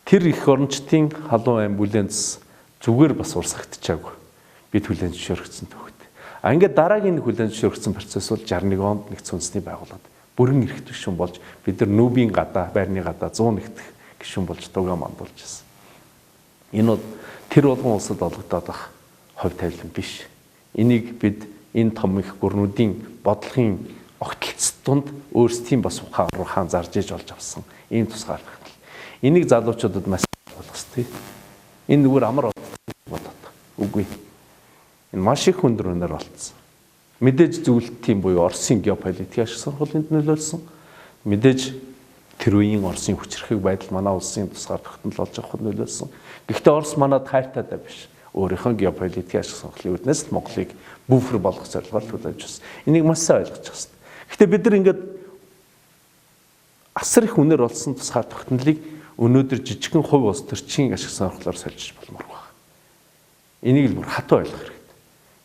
Тэр их орончдын халуун ам бүлэнц зүгээр бас урсгагдчихаагүй. Бид хүлээн зөвшөөрөгдсөн түүхтэй. А ингээд дараагийн хүлээн зөвшөөрөгдсөн процесс бол 61 онд нэгдсэн үндэсний байгууллага бүрэн эрхт гишүүн болж бид нар нүүбийн гадаа, байрны гадаа 100 нэгдэх гишүүн болж тугаа мандуулж ирсэн. Энэ бол тэр болгон улсад олгодоод байх хувь тавилан биш. Энийг бид энэ том их гүрнүүдийн бодлогын огтлцд дунд өөрсдийн бас ухаан зарж иж олж авсан ийм тусгаар багтал. Энийг залуучуудад маш болгох хэрэгтэй. Энэ зүгээр амар болоод үгүй. Энэ маш их өндөр өнөр болцсон. Мэдээж зөвлөлтийн буюу Оросын геополитик ашиг сонирхолд нөлөөлсөн. Мэдээж тэр үеийн Оросын хүчрхэг байдал манай улсын тусгаар тогтнол болж авахд нөлөөлсөн. Гэхдээ Орос манад хайртайдаа биш. Өөрийнхөө геополитик ашиг сонирхлын үүднээс л Монголыг буфер болгох зорилгоор төлөвлөж байна. Энийг маш сайн ойлгож байгаа хэрэгтэй. Гэхдээ бид нар ингээд асар их үнээр болсон тусгаар тогтнолыг өнөөдөр жижигхэн хувь улс төрчийн ашиг сонирхлоор сольж болмоор байна. Энийг л бүр хатуу ойлгох хэрэгтэй.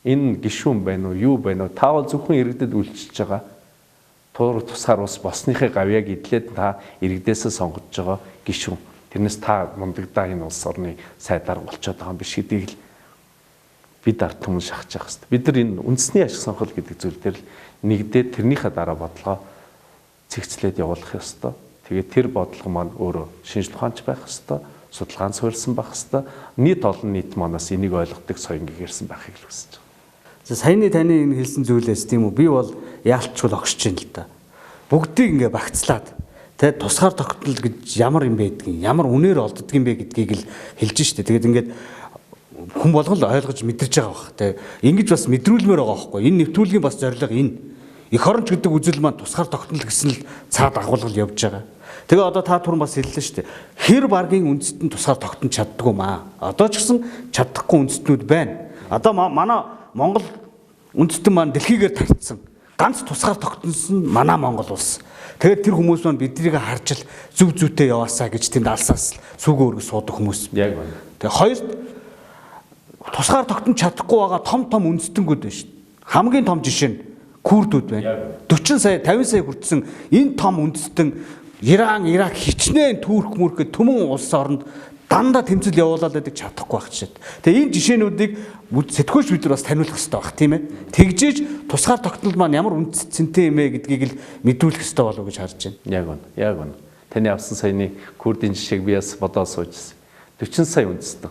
Энэ гишүүн байна уу, юу байна уу? Таавал зөвхөн иргэдэд үйлчилж байгаа туурах тусгаар ус босныхээ гавьяаг идлээд та иргэдээсээ сонгож байгаа гишүүн. Тэрнээс та мундагдаа энэ улс орны сайдаар болчиход байгаа юм биш гэдгийг л бид ард түмэн шахаж явах хэрэгтэй. Бид нар энэ үндэсний ашиг сонирхол гэдэг зүйл дээр л нэгдээд тэрнийхээ дараа бодлогоо цэгцлээд явуулах ёстой. Тэгээд тэр бодлого маань өөрөө шинжлэх ухаанч байх ёстой, судалгаан суурилсан байх ёстой. Нийт олон нийт манаас энийг ойлгодог соён гэрсэн байхыг л хүсэж байна. За саяны таны энэ хэлсэн зүйлээс тийм үү би бол яалтчгүй огшиж байна л да. Бүгдийг ингээ багцлаад тэ тусгаар тогтнол гэж ямар юм байдгийг, ямар үнээр олддог юм бэ гэдгийг л хэлж штэ. Тэгээд ингээд хүн болгон л ойлгож мэдэрч байгаа бах. Тэ ингэж бас мэдрүүлмээр байгаа байхгүй. Энэ нэвтрүүлгийн бас зорилго энэ. Эх оронч гэдэг үзэл маань тусгаар тогтнол гэсэн л цаад агуулгал явж байгаа. Тэгээ одоо та түрэн бас хэллээ шүү дээ. Хэр баргийн үндэстэн тусгаар тогтнож чаддгүй маа. Одоо ч гэсэн чадахгүй үндэстнүүд байна. Одоо манай Монгол үндэстэн маань дэлхийгээр тарцсан. Ганц тусгаар тогтносон манай Монгол улс. Тэгээд тэр хүмүүс маань биднийг харж л зүв зүйтэй яваасаа гэж тэнд алсаас сүгөө өргөж суудаг хүмүүс. Яг байна. Тэгээ хоёрт тусгаар тогтнож чадахгүй байгаа том үндэстэнгүүд байна шүү дээ. Хамгийн том жишээ нь Курдүүд байна. 40 сая, 50 сая хүртсэн энэ том үндэстэн Иран, Ирак хичнээн Турк мөрөд төмөн улс оронд дандаа тэмцэл явуулаад байдаг чадахгүй байх чишээ. Тэгээ энэ жишээнүүдийг сэтгүүлч бид нар бас таниулах хэрэгтэй байх тийм ээ. Тэгжээж тусгаар тогтнол маань ямар үндэстэнтэй юм бэ гэдгийг л мэдүүлэх хэрэгтэй болов уу гэж харж байна. Яг байна. Яг байна. Таны авсан саяны Курдын жишээг би бас бодоод суужсэн. 40 сая үндэстэн.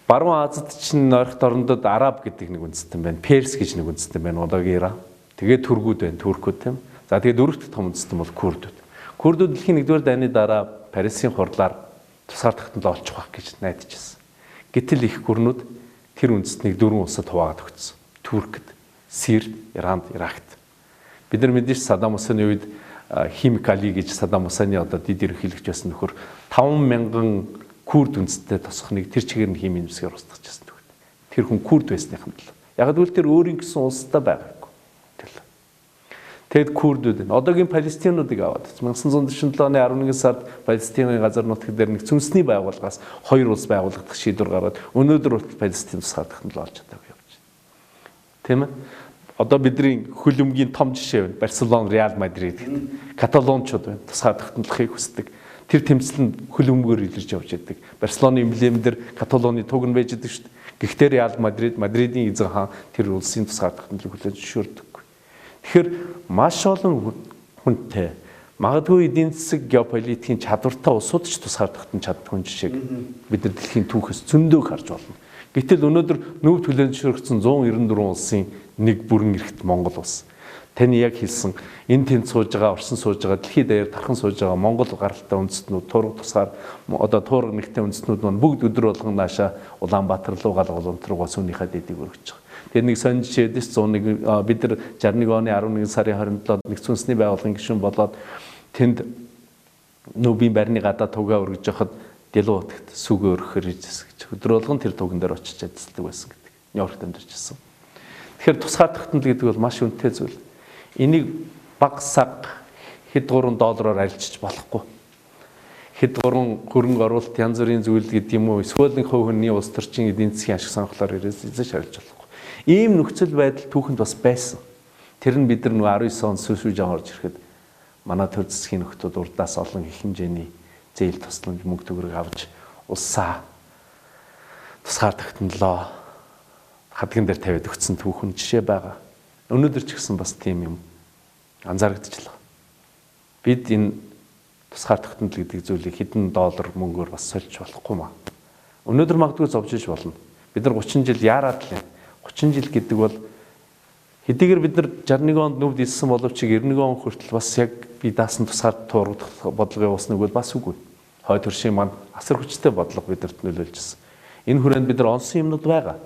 Баруун Азид чинь ойрхот орнодод Араб гэдэг нэг үндэстэн байна. Перс гэж нэг үндэстэн байна. Одоогийн Иран. Тэгээд Тургууд байна. Туркууд тийм. За тэгээд дөрөвт том үндэстэн бол Курдууд. Курдууд дэлхийн 1-р дайны дараа Парисын хурлаар тусгаар тогтнол олчих واخ гэж найдажсэн. Гэтэл их гүрнүүд тэр үндэстнийг 4 улсад хуваагаад өгсөн. Туркд, Сирд, Иранд, Иракт. Бид нар мэдээж Саддам Хусейны үед химикали гэж Саддам Хусейны одоо дид ерөнхийлөгч байсан нөхөр 5,000 курд үндэсттэй тосхныг тэр чигээр нь химийн нэмсгээр устгаж байсан төгт. Тэр хүн курд байсныхан л. Яг л тэр өөрийн гэсэн улстай байгаагүй. Тэгэд курдүүд энэ одоогийн Палестинуудыг аваад 1947 оны 11 сард Палестины газар нутаг дээр нэг цүнсний байгууллагаас 2 улс байгуулагдах шийдвэр гаргаад өнөөдөр хүртэл Палестин тусгаар тогтнол олж чадаагүй явж байна. Тийм ээ. Одоо бидний хөлөмгийн том жишээ байна. Барселона, Реал Мадрид гэдэг. Каталончууд байна. Тусгаар тогтнолохыг хүсдэг. Тэр тэмцэлд хөлөмгөөр илэрж явж байдаг. Барселоны эмблем дээр Каталоны туг нь байж байдаг шүү дээ. Гэхдээ Реал Мадрид, Мадридын эзэн хаан тэр улсын тусгаар тогтнолыг хүлээж зөвшөөрдөг. Тэгэхээр маш олон хүнтэй магадгүй эдийн засаг геополитикийн чадвартай улсууд ч тусгаар тогтнож чаддгүй жишээг бид нар дэлхийн түүхээс зөндөө харж байна. Гэтэл өнөөдөр нүүб төлөөлж зөвшөөрөгдсөн 194 улсын нэг бүрэн эрхт Монгол улс. Таны яг хэлсэн энэ тэнд сууж байгаа, орсон сууж байгаа, дэлхийд даяар тархан сууж байгаа Монгол гаралтай үндэстнүүд, турга тусгаар одоо туурга нэгтэй үндэстнүүд маань бүгд өдөр болгон наашаа Улаанбаатар руу галга уламтруугаа сүнийхээ дэдийг өргөж байгаа. Тэр нэг сонь жишээдээс 101 бид нар 61 оны 11 сарын 27-нд нэгдсэн үндэсний байгууллагын гишүүн болоод тэнд нүүбийн байрны гадаа тугаа өргөж явахад Делу утагт сүгэ өргөхөр хийжсэн гэж. Өдөр болгон тэр туган дээр очиж ажилладаг байсан гэдэг. Нью-Йоркт амьдарч ирсэн. Тэгэхээр тусгаар тогтнол гэдэг бол маш үнэтэй зүйл. Энийг баг саг хэд $3 арилжиж болохгүй. Хэд хөрөнгө оруулалт янз бүрийн зүйл гэдэг юм уу эсвэл нэг хувь хүний улс төрчийн эдийн засгийн ашиг сонирхлоор ирээс арилж болохгүй. Ийм нөхцөл байдал түүхэнд бас байсан. Тэр нь бид нар 19 он сүүсүүж орж ирэхэд манай төр засгийн нөхдүүд урдаас олон их хэмжээний зээл тусламж мөнгө төгрөг авч улсаа тусгаар тогтнолоо хадган дээр тавиад өгсөн түүхэн жишээ байгаа. Өнөөдөр ч гэсэн бас тийм юм анзаарэгдчихлаа. бид энэ тусгаар тогтнол гэдэг зүйлийг хэдэн доллар мөнгөөр бас сольж болохгүй маа. Өнөөдөр магадгүй зовж иж болно. Бид нар 30 жил яарад л юм. 30 жил гэдэг бол хэдийгээр бид нар 61 онд нүвд илсэн боловч 91 он хүртэл бас яг би даасан тусгаар туурдах бодлого явуулсныг бол бас үгүй. Хойд хөршийн маань асар хүчтэй бодлого бидэрт нөлөөлж ирсэн. Энэ хүрээнд бид нар онсон юмнууд байгаа.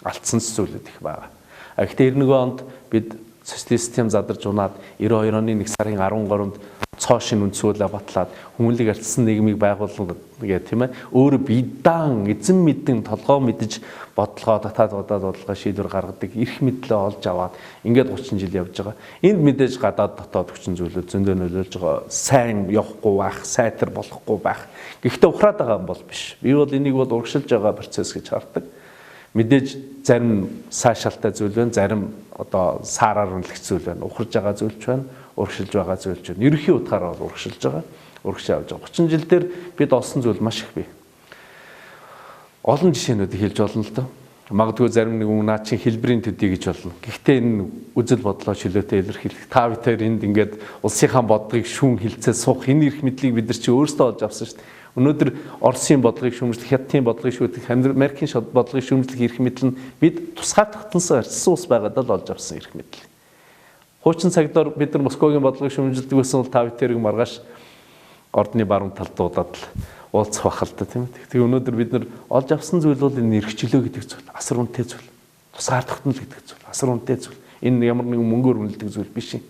Алдсан зүйлүүд их байгаа. Гэхдээ 91 онд бид социалист систем задарч унаад 92 оны 1 сарын 13-нд цоо шин үндсүүлээ батлаад хүмүүнлэг альцсан нийгмийг байгуулна гэх тийм ээ. Өөрө биедан эзэн мэдэн толгоо мэдж бодлогоо татаад бодлогоо шийдвэр гаргадаг эрх мэдлээ олж аваад ингээд 30 жил явж байгаа. Энд мэдээж гадаад дотоод хүчин зүйлүүд зөндөө нөлөөлж байгаа. Сайн явахгүй байх, сайтар болохгүй байх. Гэхдээ ухраад байгаа юм бол биш. Би бол энийг бол урагшилж байгаа процесс гэж хардаг. Мэдээж зарим сайшаалтай зүйл байна, зарим одоо саараар үнэлэх зүйл байна, ухарж байгаа зүйлч байна, урагшилж байгаа зүйлч байна. Ерөнхий утгаараа бол урагшилж байгаа, урагшаа явж байгаа. 30 жил дээр бид олсон зүйл маш их бий. Олон жишээнүүдийг хэлж болно л доо. Магадгүй зарим нэг наа чи хэлбэрийн төдий гэж болно. Гэхдээ энэ үзэл бодлоо чөлөөтэй илэрхийлэх. Та бүхэн энд ингээд улсынхаа бодлогыг шүүн хилцээ суух энэ эрх мэдлийг бид нар чи өөрсдөө олж авсан шүү дээ. Өнөөдөр Оросын бодлогыг шүүмжлэх, Хятадын бодлогыг шүүмжлэх, Америкийн бодлогыг шүүмжлэх эрх мэдэл нь бид тусгаар тогтносон арчсан ус байгаад л олж авсан эрх мэдэл. Хуучин цагдаар бид нар Москвагийн бодлогыг шүүмжилдэг байсан бол та бүхэн маргааш ордны баруун талд дуудаад л уулзах бах л да тийм ээ. Тэгээ өнөөдөр бид нар олж авсан зүйл бол энэ эрхчлөө гэдэг зүйл, асар үнэтэй зүйл. Тусгаар тогтнол гэдэг зүйл, асар үнэтэй зүйл. Энэ ямар нэгэн мөнгөөр үнэлдэг зүйл биш юм.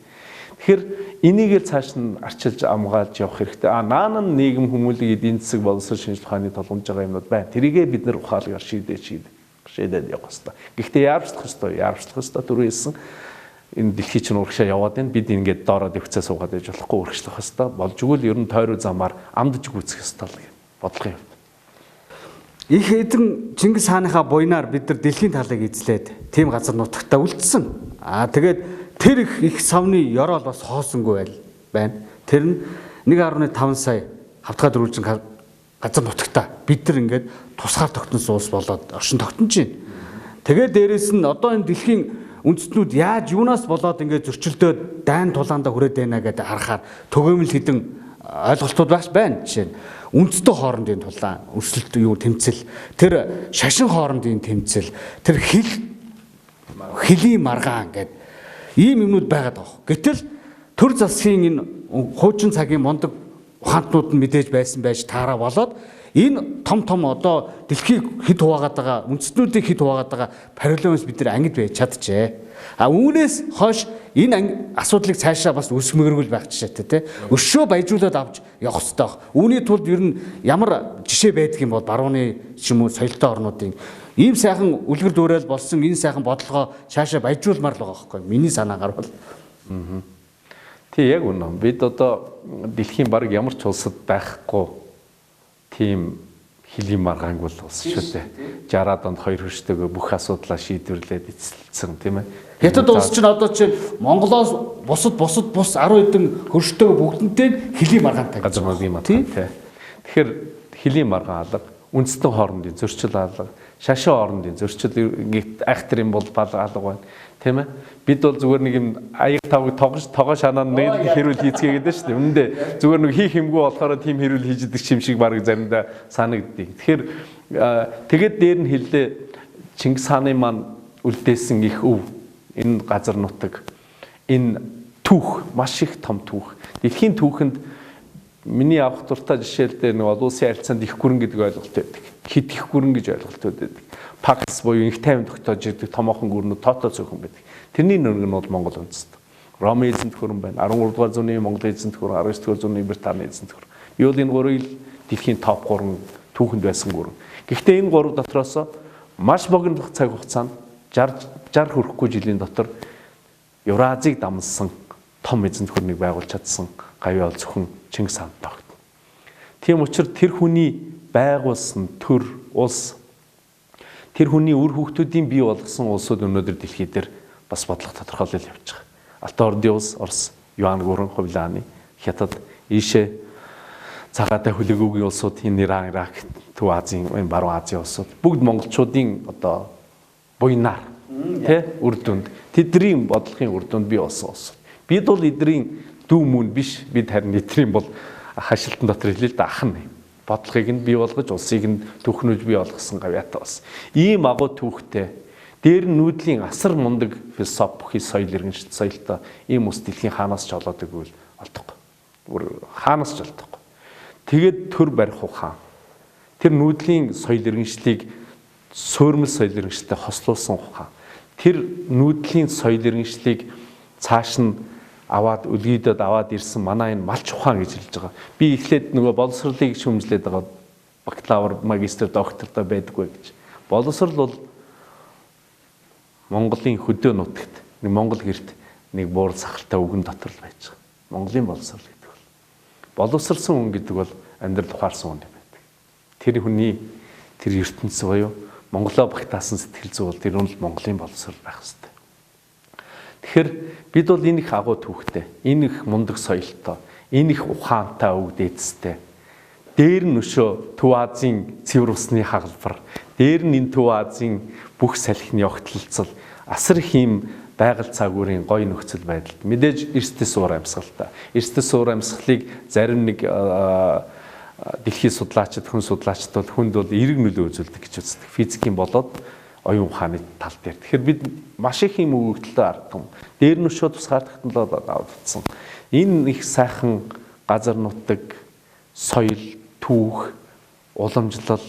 Тэгэхээр энийгээр цааш нь арчилж амгаалж явах хэрэгтэй. Наан нь нийгэм хүмүүнлэг эдийн засаг боловсрол шинжилгээ ухааны толгомж байгаа юмнууд байна. Тэрийгээ бид нар ухаалгаар шийдээд явах хэрэгтэй. Гэхдээ яарвчлах хэрэгтэй түрүү хэлсэн энэ дэлхий чинь урагшаа яваад байна. Бид ингээд доороо дэвцээ суугаад байж болохгүй урагшлах хэрэгтэй. Болж игэл ер нь тойроо замаар амдж гүйцэх хэрэгтэй л гэж бодлого юм. Их эзэн Чингис хааныхаа буйнаар бид нар дэлхийн талыг эзлээд тийм газар нутагтаа үлдсэн. Тэгээд тэр их савны ёроол бас хоосонгүй байна. Тэр нь 1.5 сая хавтгай дөрвөлжин газар нутагтаа бид нар ингээд тусгаар тогтносон улс болоод оршин тогтнож байна. Тэгээд дээрэс нь одоо энэ дэлхийн үндэстнүүд яаж юунаас болоод ингээд зөрчилдөөд дайн тулаандаа хүрээд байна гэдээ харахаар төгөөмөл хідэн ойлголтууд бас байна. Жишээ нь үндэстэн хоорондын тулаан, өрсөлд юу тэмцэл, тэр шашин хоорондын тэмцэл, тэр хилийн маргаан гэдэг ийм юмнууд байгаад байгаа. Гэтэл төр засгийн энэ хуучин цагийн мондөг ухаантнууд нь мэдээж байсан байж таараа болоод энэ том одоо дэлхийг хэд хуваагаад байгаа, үндэстнүүдийг хэд хуваагаад байгаа параллелс бид нар ангид байж чадчихэ. Үүнээс хойш энэ асуудлыг цаашаа бас өсмөгөргөл байх жишээтэй тий. Өшөө баяжуулаад авч явах хэрэгтэй баг. Үүний тулд ер нь ямар жишээ байдаг юм бол барууны ч юм уу соёлтой орнуудын ийм сайхан үлгэр дуурайл болсон энэ сайхан бодлогоо цаашаа баяжуулмаар л байгаа байхгүй. Миний санаагаар бол. Тий яг үнэн. Бид одоо дэлхийн баг ямар ч улсад байхгүй тийм хилийн маргаанг бол улс шүү дээ. 60-аад онд хоёр хөрштэйгөө бүх асуудлаа шийдвэрлээд эцэлсэн тийм ээ. Хятад улс чинь одоо чинь Монголоос бус 10 хэдэн хөрштэйгөө бүгднтэй хилийн маргаантай газар мөргийн маргаан тий. Тэгэхээр хилийн маргаан алга, үндэстэн хоорондын зөрчил алга, шашин хоорондын зөрчил айхтар юм бол алга байна. Тийм ээ. Бид бол зүгээр нэг юм аяг тавг тогоо шанаанд нэг хэрүүл хийцгээ гэдэг шүү дээ. Үнэндээ зүгээр нэг хийх юмгүй болохоор тийм хэрүүл хийж идэг юм шиг баг заримдаа санагддаг. Тэгэхээр тэгээд дээр нь хэллээ Чингис хааны маань үлдээсэн их өв энэ газар нутаг энэ түүх маш их том түүх. Дэлхийн түүхэнд миний авах дуртай жишээлдээ нэг олон улсын харилцаанд их гүрэн гэдэг ойлголт байдаг. Хэд их гүрэн гэж ойлголт байдаг. Пакс буюу их тайван тогтоож ирдэг томоохон гүрнүүд тоотоо цөөхөн байдаг. Тэрний нөрөг нь бол Монгол үндэст. Ромын эзэнт гүрэн байна. 13 дугаар зууны Монгол эзэнт гүрэн, 19 дугаар зууны Британий эзэнт гүрэн. Би бол энэ гурыг дэлхийн топ 3 түүхэнд байсан гүрэн. Гэхдээ энэ гурав дотроос маш богино цаг хугацаанд 60 хүрэхгүй жилийн дотор Евразийг дамсан том эзэнт гүрнийг байгуулж чадсан гавьяал зөвхөн Чингис хаан тогтно. Тийм учраас тэр хүний байгуулсан төр улс тэр хүний үр хүүхдүүдийн бий болгосон улсууд өнөөдөр дэлхий дээр бас бодлого тодорхойлол явж байгаа. Алтай ордын улс Орос, Юан гүрэн, Хувилааны, Хятад, ийшээ цагаатай хөлөөгөөгийн улсууд, Иран, Ирак, Төв Азийн, Баруун Азийн улсууд бүгд монголчуудын одоо буйнаар тий үр дүнд тэдний бодлогын үр дүнд бий болсон улс. Бид бол эдний дүү мөн биш. Бид харин эдгэрийн бол хашилтан дотор хэлээ л да ах нь. Бодлогыг нь бий болгож улсыг нь түүхнүүж бий болгосон гавьяатай бас. Ийм агуу түүхтэй дээр нь нүүдлийн асар мундаг философи бүхий соёл иргэншилт соёлтой ийм ус дэлхийн хаанаас ч олоодаг үйл олдохгүй. Хаанаас ч олдохгүй. Тэгээд төр барих ухаан. Тэр нүүдлийн соёл иргэншлийг суурмал соёл иргэншилтэд хослуулсан ухаан. Тэр нүүдлийн соёл иргэншлийг цааш нь аваад үлгийдэд аваад ирсэн манай энэ малч ухаан гэж хэлж байгаа. Би эхлээд нөгөө боловсролыг шүүмжлээд байгаа бакалавр, магистр, доктортой байдаггүй гэж. Боловсрол бол Монголын хөдөө нутагт нэг Монгол гэрт нэг буур сахалтай үгэн дотор л байж байгаа. Монголын боловсрол гэдэг бол боловсралсан хүн гэдэг бол амьдрал ухаарсан хүн байдаг. Тэр хүний тэр ертөнц буюу Монголоо багтаасан сэтгэл зүй бол тэр нь л Монголын боловсрол байх ёстой. Тэгэхээр бид бол энэ их агуу түүхтэй, энэ их мундаг соёлтой, энэ их ухаантай үг дээдстэй. Дээр нь өшөө Төв Азийн цэвэр усны хагалбар, дээр нь энэ Төв Азийн бүх салхины огтлолцол, асар их юм байгаль цагуурын гоё нөхцөл байдалд мэдээж эрсдэл суур амьсгалтай. Эрсдэл суур амьсгалыг зарим нэг дэлхийн судлаачид, хүн судлаачид бол хүнд бол эерэг нөлөө үзүүлдэг гэж үздэг. Физикийн болоод оюун ухааны тал дээр. Тэгэхээр бид маш их юм өгөгдөлтөд ардсан. Дээр нь өшөө тусгаар технологи авдсан. Энэ их сайхан газар нутаг, соёл, түүх, уламжлал,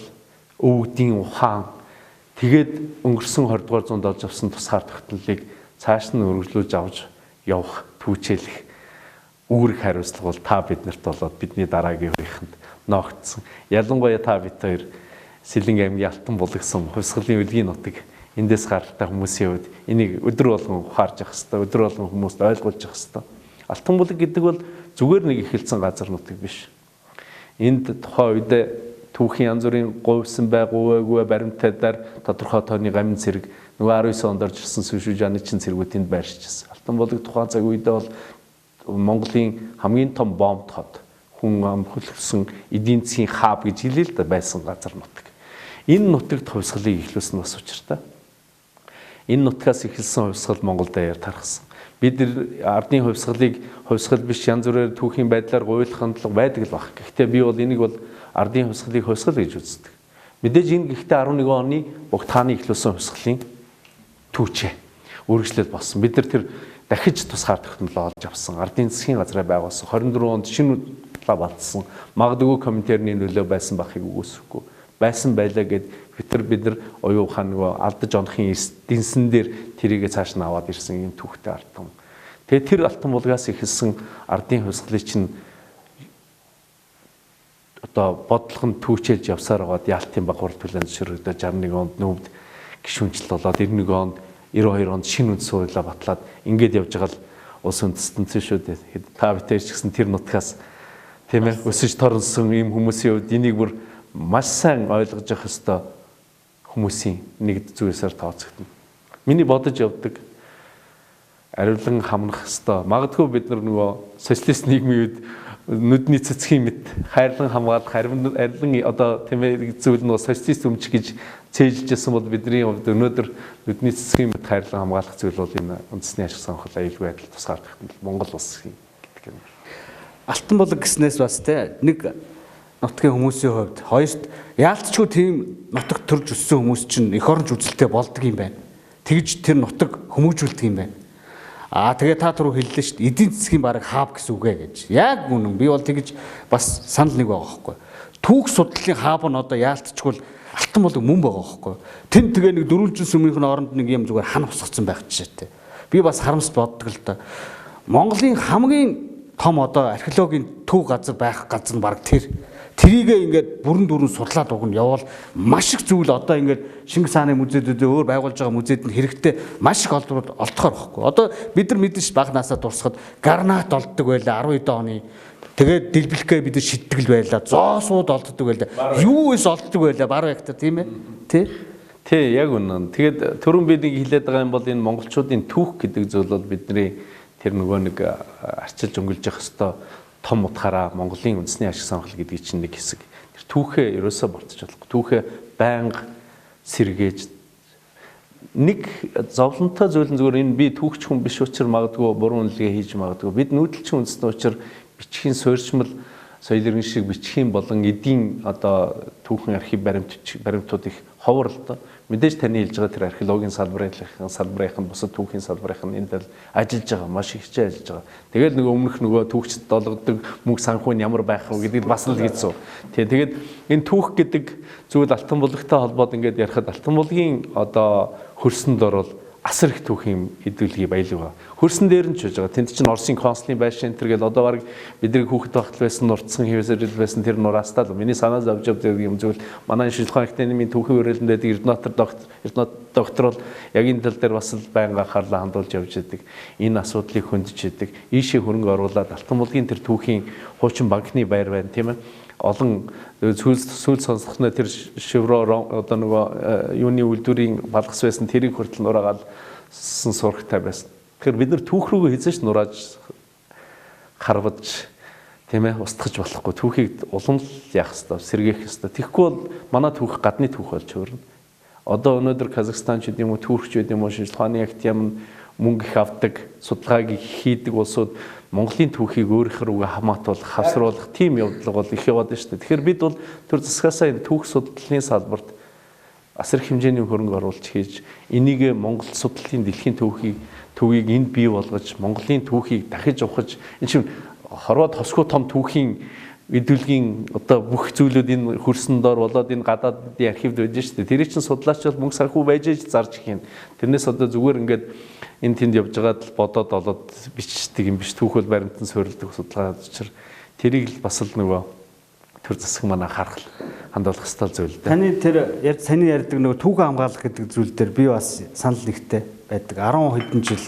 өвгдийн ухаан тэгээд өнгөрсөн 20 дугаар зуунд олж авсан тусгаар тогтнолыг цааш нь өргөжлүүлж авч явах, түүчээлэх үүрэг хариуцлага бол та биднэрт болоод бидний дараагийн үеийнхэнд ноогдсон. Ялангуяа та бид хоёр Сэлэнг аймгийн Алтан булгасан хувьсгалын үлгийн нутаг эндээс гаралтай хүмүүсийн хувьд энийг өдөр болгон ухаарж явах хэрэгтэй, өдөр болгон хүмүүст ойлгуулж явах хэрэгтэй. Алтан булг гэдэг бол зүгээр нэг эхэлсэн газар нутаг биш. Энд тухайн үед түүхийн янз бүрийн говьсан байгуугүй баримтайдаар тодорхой тооны гамин цэрэг нөгөө 19 онд орж ирсэн Сүшүжаны чин цэргүүд энд байршижсэн. Алтан булг тухайн цаг үедээ бол Монголын хамгийн том бомб хот, хүн амхлсан эдийн засгийн хаб гэж хэлээ л да байсан газар нутаг. Энэ нутагт хувьсгалыг эхлүүлсэн бас учиртай. Энэ нутгаас эхэлсэн хувьсгал Монгол даяар тархсан. Бид ардын хувьсгал биш янз бүрээр түүхийн байдлаар гуйлах хандлага байдаг л баг. Гэхдээ би бол энийг бол ардын хувьсгалыг хувьсгал гэж үздэг. Мэдээж энэ гэхдээ 11 оны Бугтааны эхлүүлсэн хувьсгалын түүчээ үргэлжлэл болсон. Бид нар тэр дахиж тусгаар технологи олж авсан. Ардын засгийн газраа байгуулсан. 24 онд шинэ балтсан. Магадгүй комментарийн нөлөө байсан бахыг үгүйсэхгүй. Байсан байлаа гэд бид нар оюун ухаан нөгөө алдаж онохын дэнсэн дээр тэрийгэ цааш нь аваад ирсэн юм түүхтэй ардсан. Тэгээ тэр алтан булгаас эхэлсэн ардын хувьсгалыг чинь одоо бодлого нь түүчэлж явсаар байгаад Яалтын багвар төлөнд ширэгдэ 61 онд нөвд гишүүнчил болоод 91 онд 92 онд шинэ үндэс хурлаа батлаад ингээд явж байгаа л улс үндэстэн шүү дээ. Та битэж гэсэн тэр нутгаас тийм ээ өсөж торнсон ийм хүмүүсийн хувьд энийг бүр маш сайн ойлгож явах ёстой хүмүүсийн нэг зүйлсээр тооцогдно. Миний бодож явдаг ариулан хамнах ёстой. Магадгүй бид нар нөгөө социалист нийгмийн үед нүдний цэцгийн мэт хайрлан хамгаалах харин одоо тийм ээ зүйл нөгөө социалист өмч гэж цээжилжсэн бол бидний хувьд өнөөдөр нүдний цэцгийн мэт хайрлан хамгаалах зүйл бол энэ үндэсний ашиг сонирхол аюулгүй байдал тусгаардаг Монгол улсын гэдэг юм. Алтан булг гэснээс бас те нэг нутгийн хүмүүсийн хувьд хоёрт яалтчгүй тийм нутаг төрж өссөн хүмүүс чинь эх оронч үзэлтэй болдго юм байна. Тэгж тэр нутаг хүмүүжүүлдэг юм байна. Тэгээ та түрүү хэллээ шүү дээ. Эдийн засгийн бараг хааб гэсэн үгэ гэж. Яг үнэн. Би бол тэгж бас санал нэг байгаа байхгүй. Түүх судлалын хааб нь одоо яалтчгүй алтан булг мөн байгаа байхгүй. Тэнд тэгээ нэг дөрвөлжин сүмийнхэн оронд нэг юм зүгээр хан усгацсан байх жишээтэй. Би бас харамсалтай боддог л да. Монголын хамгийн том одоо археологийн төв газар байх газар нь баг тэрийгээ ингээд бүрэн дүүрэн судлаад уг нь явбал маш их зүйл одоо ингээд Шингис хааны музейдүүд өөр байгуулж байгаа музейд нь хэрэгтэй маш их олдохоор байхгүй. Одоо бид нар мэдэн ш баг насаа дурсахад гарнат олддог байлаа 12 оны. Тэгээд дэлбэлхгээ бид нар шиддэг л байлаа. Зоосууд олддог байлаа. Юу эс олддог байлаа бар гектар тийм ээ. Тий яг үнэн. Тэгээд түрүүн би нэг хэлээд байгаа юм бол энэ монголчуудын түүх гэдэг зүйл бол бидний тэр нөгөө нэг арчилж өнгөлж явах хэвээр том утгаараа Монголын үндэсний ашиг сонирхол гэдгийг чинь нэг хэсэг. Тэр түүхээ ерөөсөө болцож болохгүй. Түүхээ байнга сэргээж нэг зовлонтой зүйл нь зүгээр энэ би түүхч хүн биш учраас магадгүй буруу үнэлгээ хийж магадгүй. Бид нүүдэлчин үндэсний учраас бичгийн суурьшмал соёл иргэн шиг бичгийн болон эдийн одоо түүхэн архив баримтууд их ховор л доо. Мэдээж таны хэлж байгаа тэр археологийн салбарын бусад түүхийн салбарын энэ тал ажиллаж байгаа, маш их хичээл ажиллаж байгаа. Тэгээд нөгөө түүхчд долгодог мөнгө санхүү нь ямар байх вэ гэдгийг бас л хийцүү. Тэгээд энэ түүх гэдэг зүйл алтан булгтай холбоод ингээд ярихад алтан булгийн одоо хөрсөнд орвол асар их түүхийн хэдүүлгий баялаг ба. Хөрсөн дээр нь ч байж байгаа. Тэнд чинь Оросын консулын байшин энэ төргээл одоо баг бидний хүүхэд багт байсан нурцсан хэвсэрэл байсан тэр нураастаа л миний санаа зовж байгаа юм зүйл манай шинжилгээ академийн түүхийн хөрөлөнд байдаг Эрдэнэт доктор бол яг энэ тал дээр бас л байнга анхаарлаа хандуулж явж байдаг. Энэ асуудлыг хөндөж идэг. Ийшээ хөрөнгө оруулаад алтан булгийн тэр түүхийн хуучин банкны байр байна тийм ээ. Олон сүүл сонсохны тэр шивро одоо нөгөө юуны үйлдвэрийн балгас байсан тэрийг хүртэл нураагаад сурахтай байсан. Тэгэхээр бид нар түүх рүүгээ хизээч нурааж харвадж тийм ээ устгах болохгүй. Түүхийг улам л яах ёстой, сэргээх ёстой. Тэгэхгүй бол манай түүх гадны түүх болж хувирна. Одоо өнөөдөр Казахстан ч гэдэм үү, Турк ч гэдэм үү шинжилгээний актив мөнгө их авдаг, судалгааг хийдэг улсууд Монголын түүхийг өөрөөр рүүгээ хамаатуулах, хавсруулах тийм явдлага бол их яваад байна шүү дээ. Тэгэхээр бид бол төр засгаасаа энэ түүх судлалын салбарт асар их хэмжээний хөрөнгө оруулж хийж энийг Монгол судлалын дэлхийн төвийг энд бий болгож Монголын түүхийг дахиж ухаж энэ чинь хорвоод хосгүй том түүхийн эдүүлгийн одоо бүх зүйлүүд энэ хөрсөн доор болоод энэ гадаадын архивд байж шүү дээ. Тэрийг чинь судлаач бол мөнгө санхүү байж зарж их юм. Тэрнээс одоо зүгээр ингээд энэ тэнд явж байгаад л бодоод олоод бичдэг юм биш. Түүхэл баримтан суурилдаг судалгаа учраас тэрийг л бас л нөгөө төр засаг манай харах хандуулах ёстой зүйл дээ. Таны тэр саний ярьдаг нөгөө түүхэн хамгаалах гэдэг зүйл дээр би бас санал нэгтэй байдаг. 10 хэдэн жил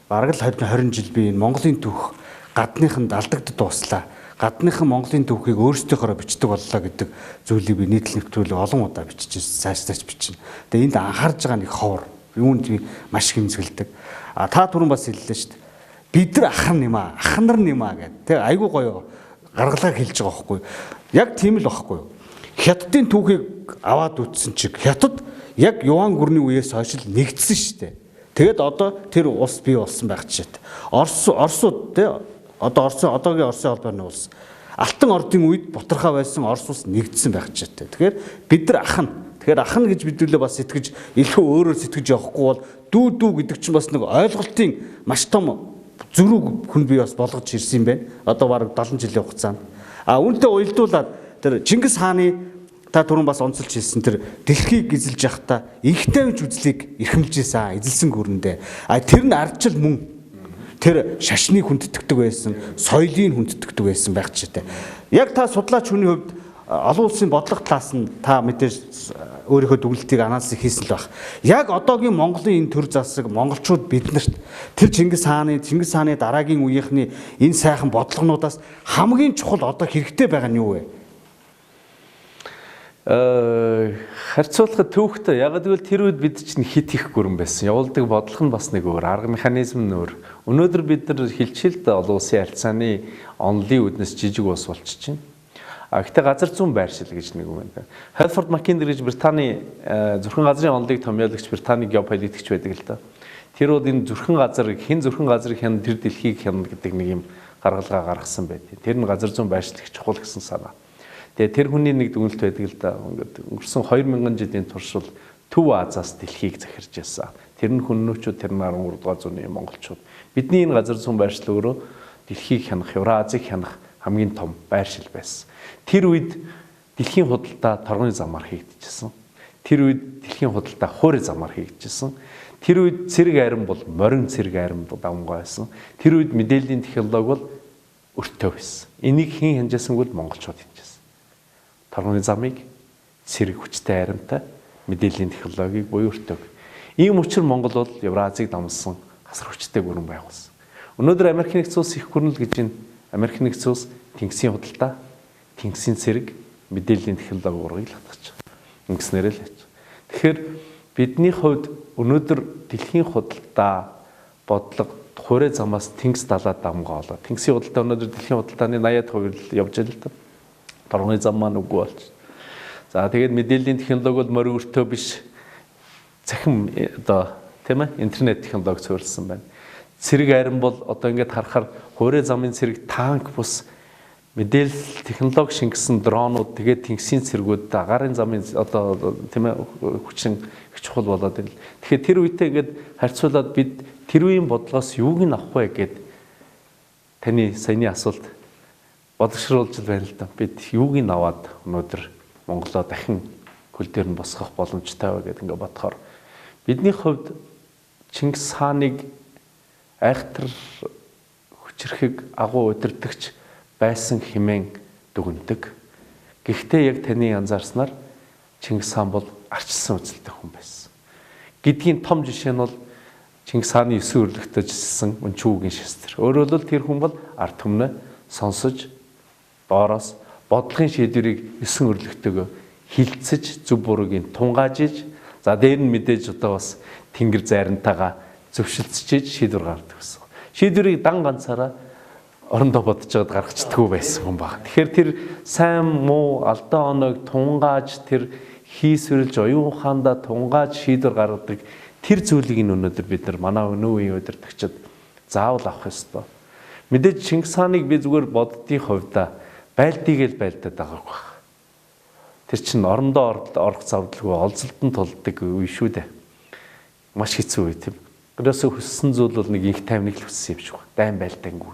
бараг л 20 жил би энэ Монголын түүх гадныханд алдагдд дууслаа. Гадныхан Монголын түүхийг өөрсдийнхөөрөө бичдэг боллоо гэдэг зүйлийг би нийтлэл нэвтрүүлэг олон удаа биччихсэн, цаашдаач бичнэ. Тэгээ энд анхаарж байгаа нэг ховор. Юунд би маш хэмзгэлдэг. Та түрүүн бас хэллээ шүү дээ. Бид нар ахар нэмаа, ахнар нэмаа гэдэг. Тэг айгуу гоё гаргалаа хэлж байгаа байхгүй юу? Яг тийм л байхгүй юу? Хятадын түүхийг аваад үтсэн чиг Хятад яг Юан гүрний үеэс хойш л нэгдсэн шүү дээ. Тэгээд одоо тэр улс бий болсон байх жишээтэй. Оросууд те одоо одоогийн Оросын холбооны улс Алтан ордын үед Бутархаа байсан Орос улс нэгдсэн байх жишээтэй. Тэгэхээр бид нар ахна. Тэгэхээр ахна гэж бидүүлээ бас сэтгэж илүү өөрөөр сэтгэж явахгүй бол дүү гэдэг чинь бас нэг ойлголтын маш том зөрүүг хүн бий бас болгож ирсэн юм байна. Одоо бараг 70 жилийн хугацаанд. Үүнтэй уялдуулаад тэр Чингис хааны та түрүүн бас онцолж хэлсэн тэр дэлхийг эзэлж явахдаа ихтэй үж үзлийг эрхэмлжсэн эзэлсэн гүрэндээ. Тэр нь ардчил мөн тэр шашныг хүндэтгдэг байсан, соёлыг хүндэтгдэг байсан байх жишээтэй. Яг та судлаач хүний хувьд олон улсын бодлого талаас нь та мэдээж өөрийнхөө дүгнэлтийг анализ хийсэн л байх. Яг одоогийн Монголын энэ төр засаг монголчууд биднэрт тэр Чингис хааны дараагийн үеийнхний энэ сайхан бодлогонуудаас хамгийн чухал одоо хэрэгтэй байгаа нь юу вэ? Харьцуулахад төвхтэй яг гэвэл тэр үед бид чинь хит их гүрэн байсан. Явуулдаг бодлого нь бас нэг өөр, арга механизм нь өөр. Өнөөдөр бид нар хилчилт олон улсын харьцааны онлын үүднээс жижиг улс болчихж байна. Гэхдээ газар зүүн байршил гэж нэг юм байна. Halford Mackinder гэж Британий зүрхэн газрын онлыг томьёолагч Британий геополитикч байдаг л да. Тэр бол энэ зүрхэн газрыг хян тэр дэлхийг хян гэдэг нэг юм гаргалгаа гаргасан байдیں۔ Тэр нь газар зүүн байршил их чухал гэсэн санаа. Тэгээ тэр хүний нэг дүгнэлт байдаг л да. Ингээд өнгөрсөн 2000 жилийн туршид Төв Азиас дэлхийг захирж байсан. Тэр нь хүннүүчүүд, тэр нь 13 дугаар зууны монголчууд. Бидний энэ газар зүүн байршил өөрөө дэлхийг хянах, Евразийг хянах хамгийн том байршил байсан. Тэр үед дэлхийн худалдаа торгоны замаар хийгдчихсэн. Тэр үед дэлхийн худалдаа хуурай замаар хийгдчихсэн. Тэр үед цэрэг арим бол морин цэрэг арим давмгай байсан. Тэр үед мэдээллийн технологи бол өртөө байсан. Энийг хэн хянжсэн бол монголчууд хянжсэн. Торгоны замыг цэрэг хүчтэй аримтай мэдээллийн технологиг буюу өртөөг. Ийм учраас Монгол бол Евразийг дамсан хасар хүчтэй гүрэн байгуулсан. Өнөөдөр Америк нэгдсэн улс их гүрнэл гэж байна. Америк нэгдсэн улс тэнгисийн худалдаа, тэнгисийн цэрэг, мэдээллийн технологи ургыг л хатгаж байгаа. Ингэснээр л яж. Тэгэхээр бидний хувьд өнөөдөр дэлхийн худалдаа бодлого хуурай замаас тэнгис далаад дамгаалаа. Тэнгисийн худалдаа өнөөдөр дэлхийн худалдааны 80% явж байгаа л да. Торгоны зам маань үгүй болж. За тэгээд мэдээллийн технологи бол морин өртөө биш. цахим одоо тийм ээ интернет технологи суурилсан байна. Цэрэг арин бол одоо ингээд харахаар хуурай замын цэрэг танк бус мэдээлэл технологи шингэсэн дронууд тэгээд тэнгисийн цэргүүд агарын замын одоо тийм ээ хүчин их чухал болоод байна. Тэгэхээр тэр үедээ ингээд харьцуулаад бид тэр үеийн бодлогоос юуг нь авах вэ гэд таны саяны асуулт бодогшруулж байна л да. Бид юуг нь аваад өнөөдөр Монголоо дахин хөл дээр нь босгох боломжтой вэ гэдэг ингээд бодохоор бидний хувьд Чингис хааныг айхтар хүчрэхэг агуу удирдагч байсан хэмээн дүгнэдэг. Гэхдээ яг таны анзаарснаар Чингис хаан бол арчилсан үзэлтэй хүн байсан. Гэдгийн том жишээ нь бол Чингис хааны 9 өрлөгтөж жилсэн Өнчүүгийн шестэр. Өөрөөр хэлбэл тэр хүн бол ард түмнээ сонсож доороос бодлогын шийдвэрийг 9 өрлөгтөөгөө хилцэж зөв буруугийн тунгаажиж за дээр нь мэдээж одоо бас тэнгэр зайрантайгаа зөвшөлдсөж шийдвэр гаргадаг гэсэн. Шийдвэрийг дан ганцаараа орондоо бодож байгаад гаргацдаггүй байсан хүн баг. Тэгэхээр тэр сайн муу алдаа оноог тунгааж тэр хийсвэрлж оюун ухаандаа тунгааж шийдвэр гаргадаг тэр зүйлийг өнөөдөр бид нар манай өнөө үеийн удирдагчид заавал авах ёстой. Мэдээж Чингис хааныг би зүгээр боддгийн хувьдаа байлдыгээл байлдаад байгааг баг. Тэр чинь орондоо орох завдалгүй олзолтон тулдаг үе шүү дээ. Маш хэцүү үе тийм. Гэрээсээ хүссэн зүйл бол нэг их тайвныг л хүссэн юм шиг байна. Дайн байлдаангүй.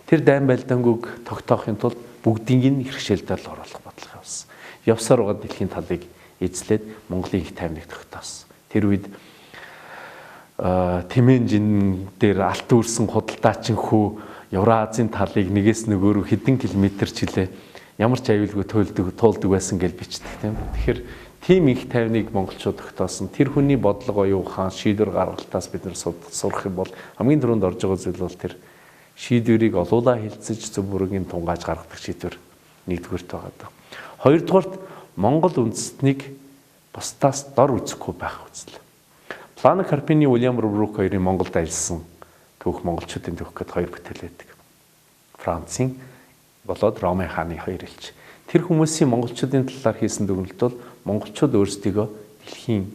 Тэр дайн байлдаангүйг тогтоохын тулд бүгдийг нь хэрэгшээлдэл оруулах бодлого явсан. Явсаар байгаа дэлхийн талыг эзлээд Монголын их тайвныг тогтоосон. Тэр үед Тэмэнжин дээр алт үүрсэн худалдаачин хүү Евразийн талыг нэгээс нөгөөрөө хэдэн километр чилээ ямар ч аюулгүй туулдаг байсан гэж бичдэг тийм. Тэгэхээр тийм их тайвныг монголчууд тогтоосон. Тэр хүний бодлого оюун ухаан шийдвэр гаргалтаас бид нар сурах юм бол хамгийн түрүүнд орж байгаа зүйл бол тэр шийдвэрийг олуулаа хилцэж зөв бүргийн тунгааж гаргадаг шийдвэр нэгдүгээрт байгаа даа. Хоёрдугаарт Монгол үндэстнийг бусдаас дор үзэхгүй байх үзэл. Плано Карпини, Уильям Рубрук хоёрын Монголд ажилласан түүх монголчуудын түүх гэдэг хоёр бүтээл байдаг. Францын болоод Ромын хааны хоёр элч. Тэр хүмүүсийн монголчуудын талаар хийсэн дүгнэлт бол монголчууд өөрсдийгөө дэлхийн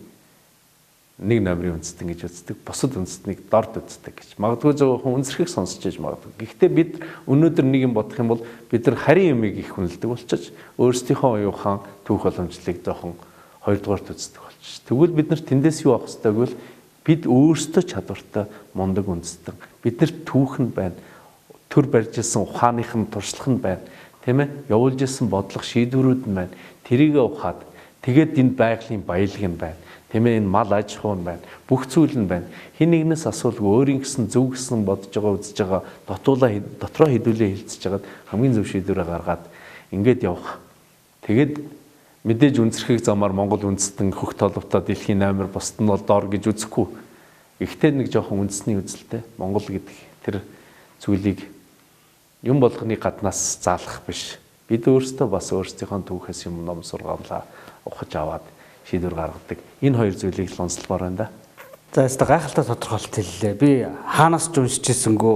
нэг номерын үндэстэн гэж үздэг, бусад үндэстнийг дорд үздэг гэж. Магадгүй зөвхөн үнсэрхийг сонсож иж магадгүй. Гэхдээ бид өнөөдөр нэг юм бодох юм бол бид нар харийн юмыг их хүнэлдэг болчихж өөрсдийнхөө оюун ухаан түүх боломжлыг жоохон хоёрдугаарт үздэг болчих. Тэгвэл бид нар тэндээс юу авах ёстой гэвэл бид өөрсдөө чадвартай мундаг үндэстэн. Биднэрт түүх нь байна. Төр барьж ирсэн ухааных нь туршлах нь байна. Тийм ээ? Явуулж ирсэн бодлого шийдвэрүүд нь байна. Тэрийгэ ухаад тэгээд энэ байгалийн баялаг нь байна. Тийм ээ? Энэ мал аж ахуй нь байна. Бүх зүйл нь байна. Хин нэгнээс асуулгүй өөрийн гэсэн зөв гэсэн бодож байгаа үзэж байгаа дотроо хэдүүлээ хилцэж хагаад хамгийн зөв шийдвэрээ гаргаад ингээд явах. Тэгээд мэдээж үнсэрхийг замаар Монгол үндэстэн хөх толботоо дэлхийн номер бусд нь бол доор гэж үзэхгүй. Ихтэй нэг жоохон үндэсний үзэлтэй Монгол гэдэг тэр зүйлийг юм болгоны гаднаас заалах биш. Бид өөрсдөө бас өөрсдийнхөө түүхээс юм ном сургаалаа ухаж аваад шийдвэр гаргадаг. Энэ хоёр зүйлийг л онцлмоор байна да. За яста гайхалтай тодорхойлт хэллээ. Би хаанаас ч уншиж ирсэнгүү,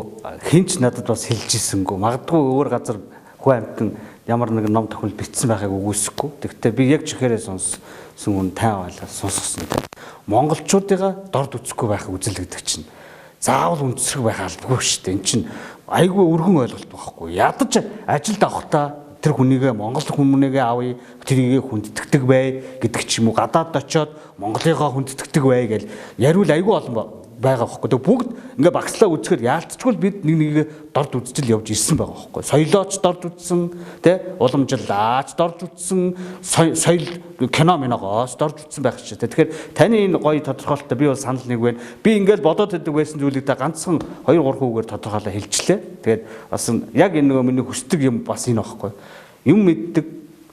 хинч надад бас хэлж ирсэнгүү. Магадгүй өөр газар хүн амьтан ямар нэгэн ном тохиол бичсэн байхыг үгүйсэхгүй. Тэгэхдээ би яг чихээрээ сонссон хүн тайван байлаа сонсгосон. Монголчуудыгаа дорд үзэхгүй байхыг үзэлгдэг чинь. Заавал үндэсрэг байх албагүй шүү дээ. Энд чинь айгүй өргөн ойлголт байхгүй. Ядаж ажилд авахтаа тэр хүнийгээ Монгол хүмүүнийгээ авъя, тэрийгээ хүндэтгдэг бай гэдэг ч юм уу, гадаад очиод Монголыгоо хүндэтгдэг бай гэж яриул айгүй олон байгаа байхгүй. Тэг бүгд ингээ багслаа үзэхээр яалтчгүй бид нэг нэгээ дорд үзчихэл явж ирсэн байгаа байхгүй. Соёлооч дорд үзсэн, тэ уламжлаач дорд үзсэн, соёл кино миногоос дорд үзсэн байх ч. Тэгэхээр таны энэ гоё тодорхойлолттой би бол санал нэг байна. Би ингээл бодоод байдаг байсан зүйлийг та ганцхан 2 3 хүүгээр тодорхойлоо хэлчихлээ. Тэгээд бас яг энэ нөгөө миний хүсдэг юм бас энэ байхгүй. Юм мэддэг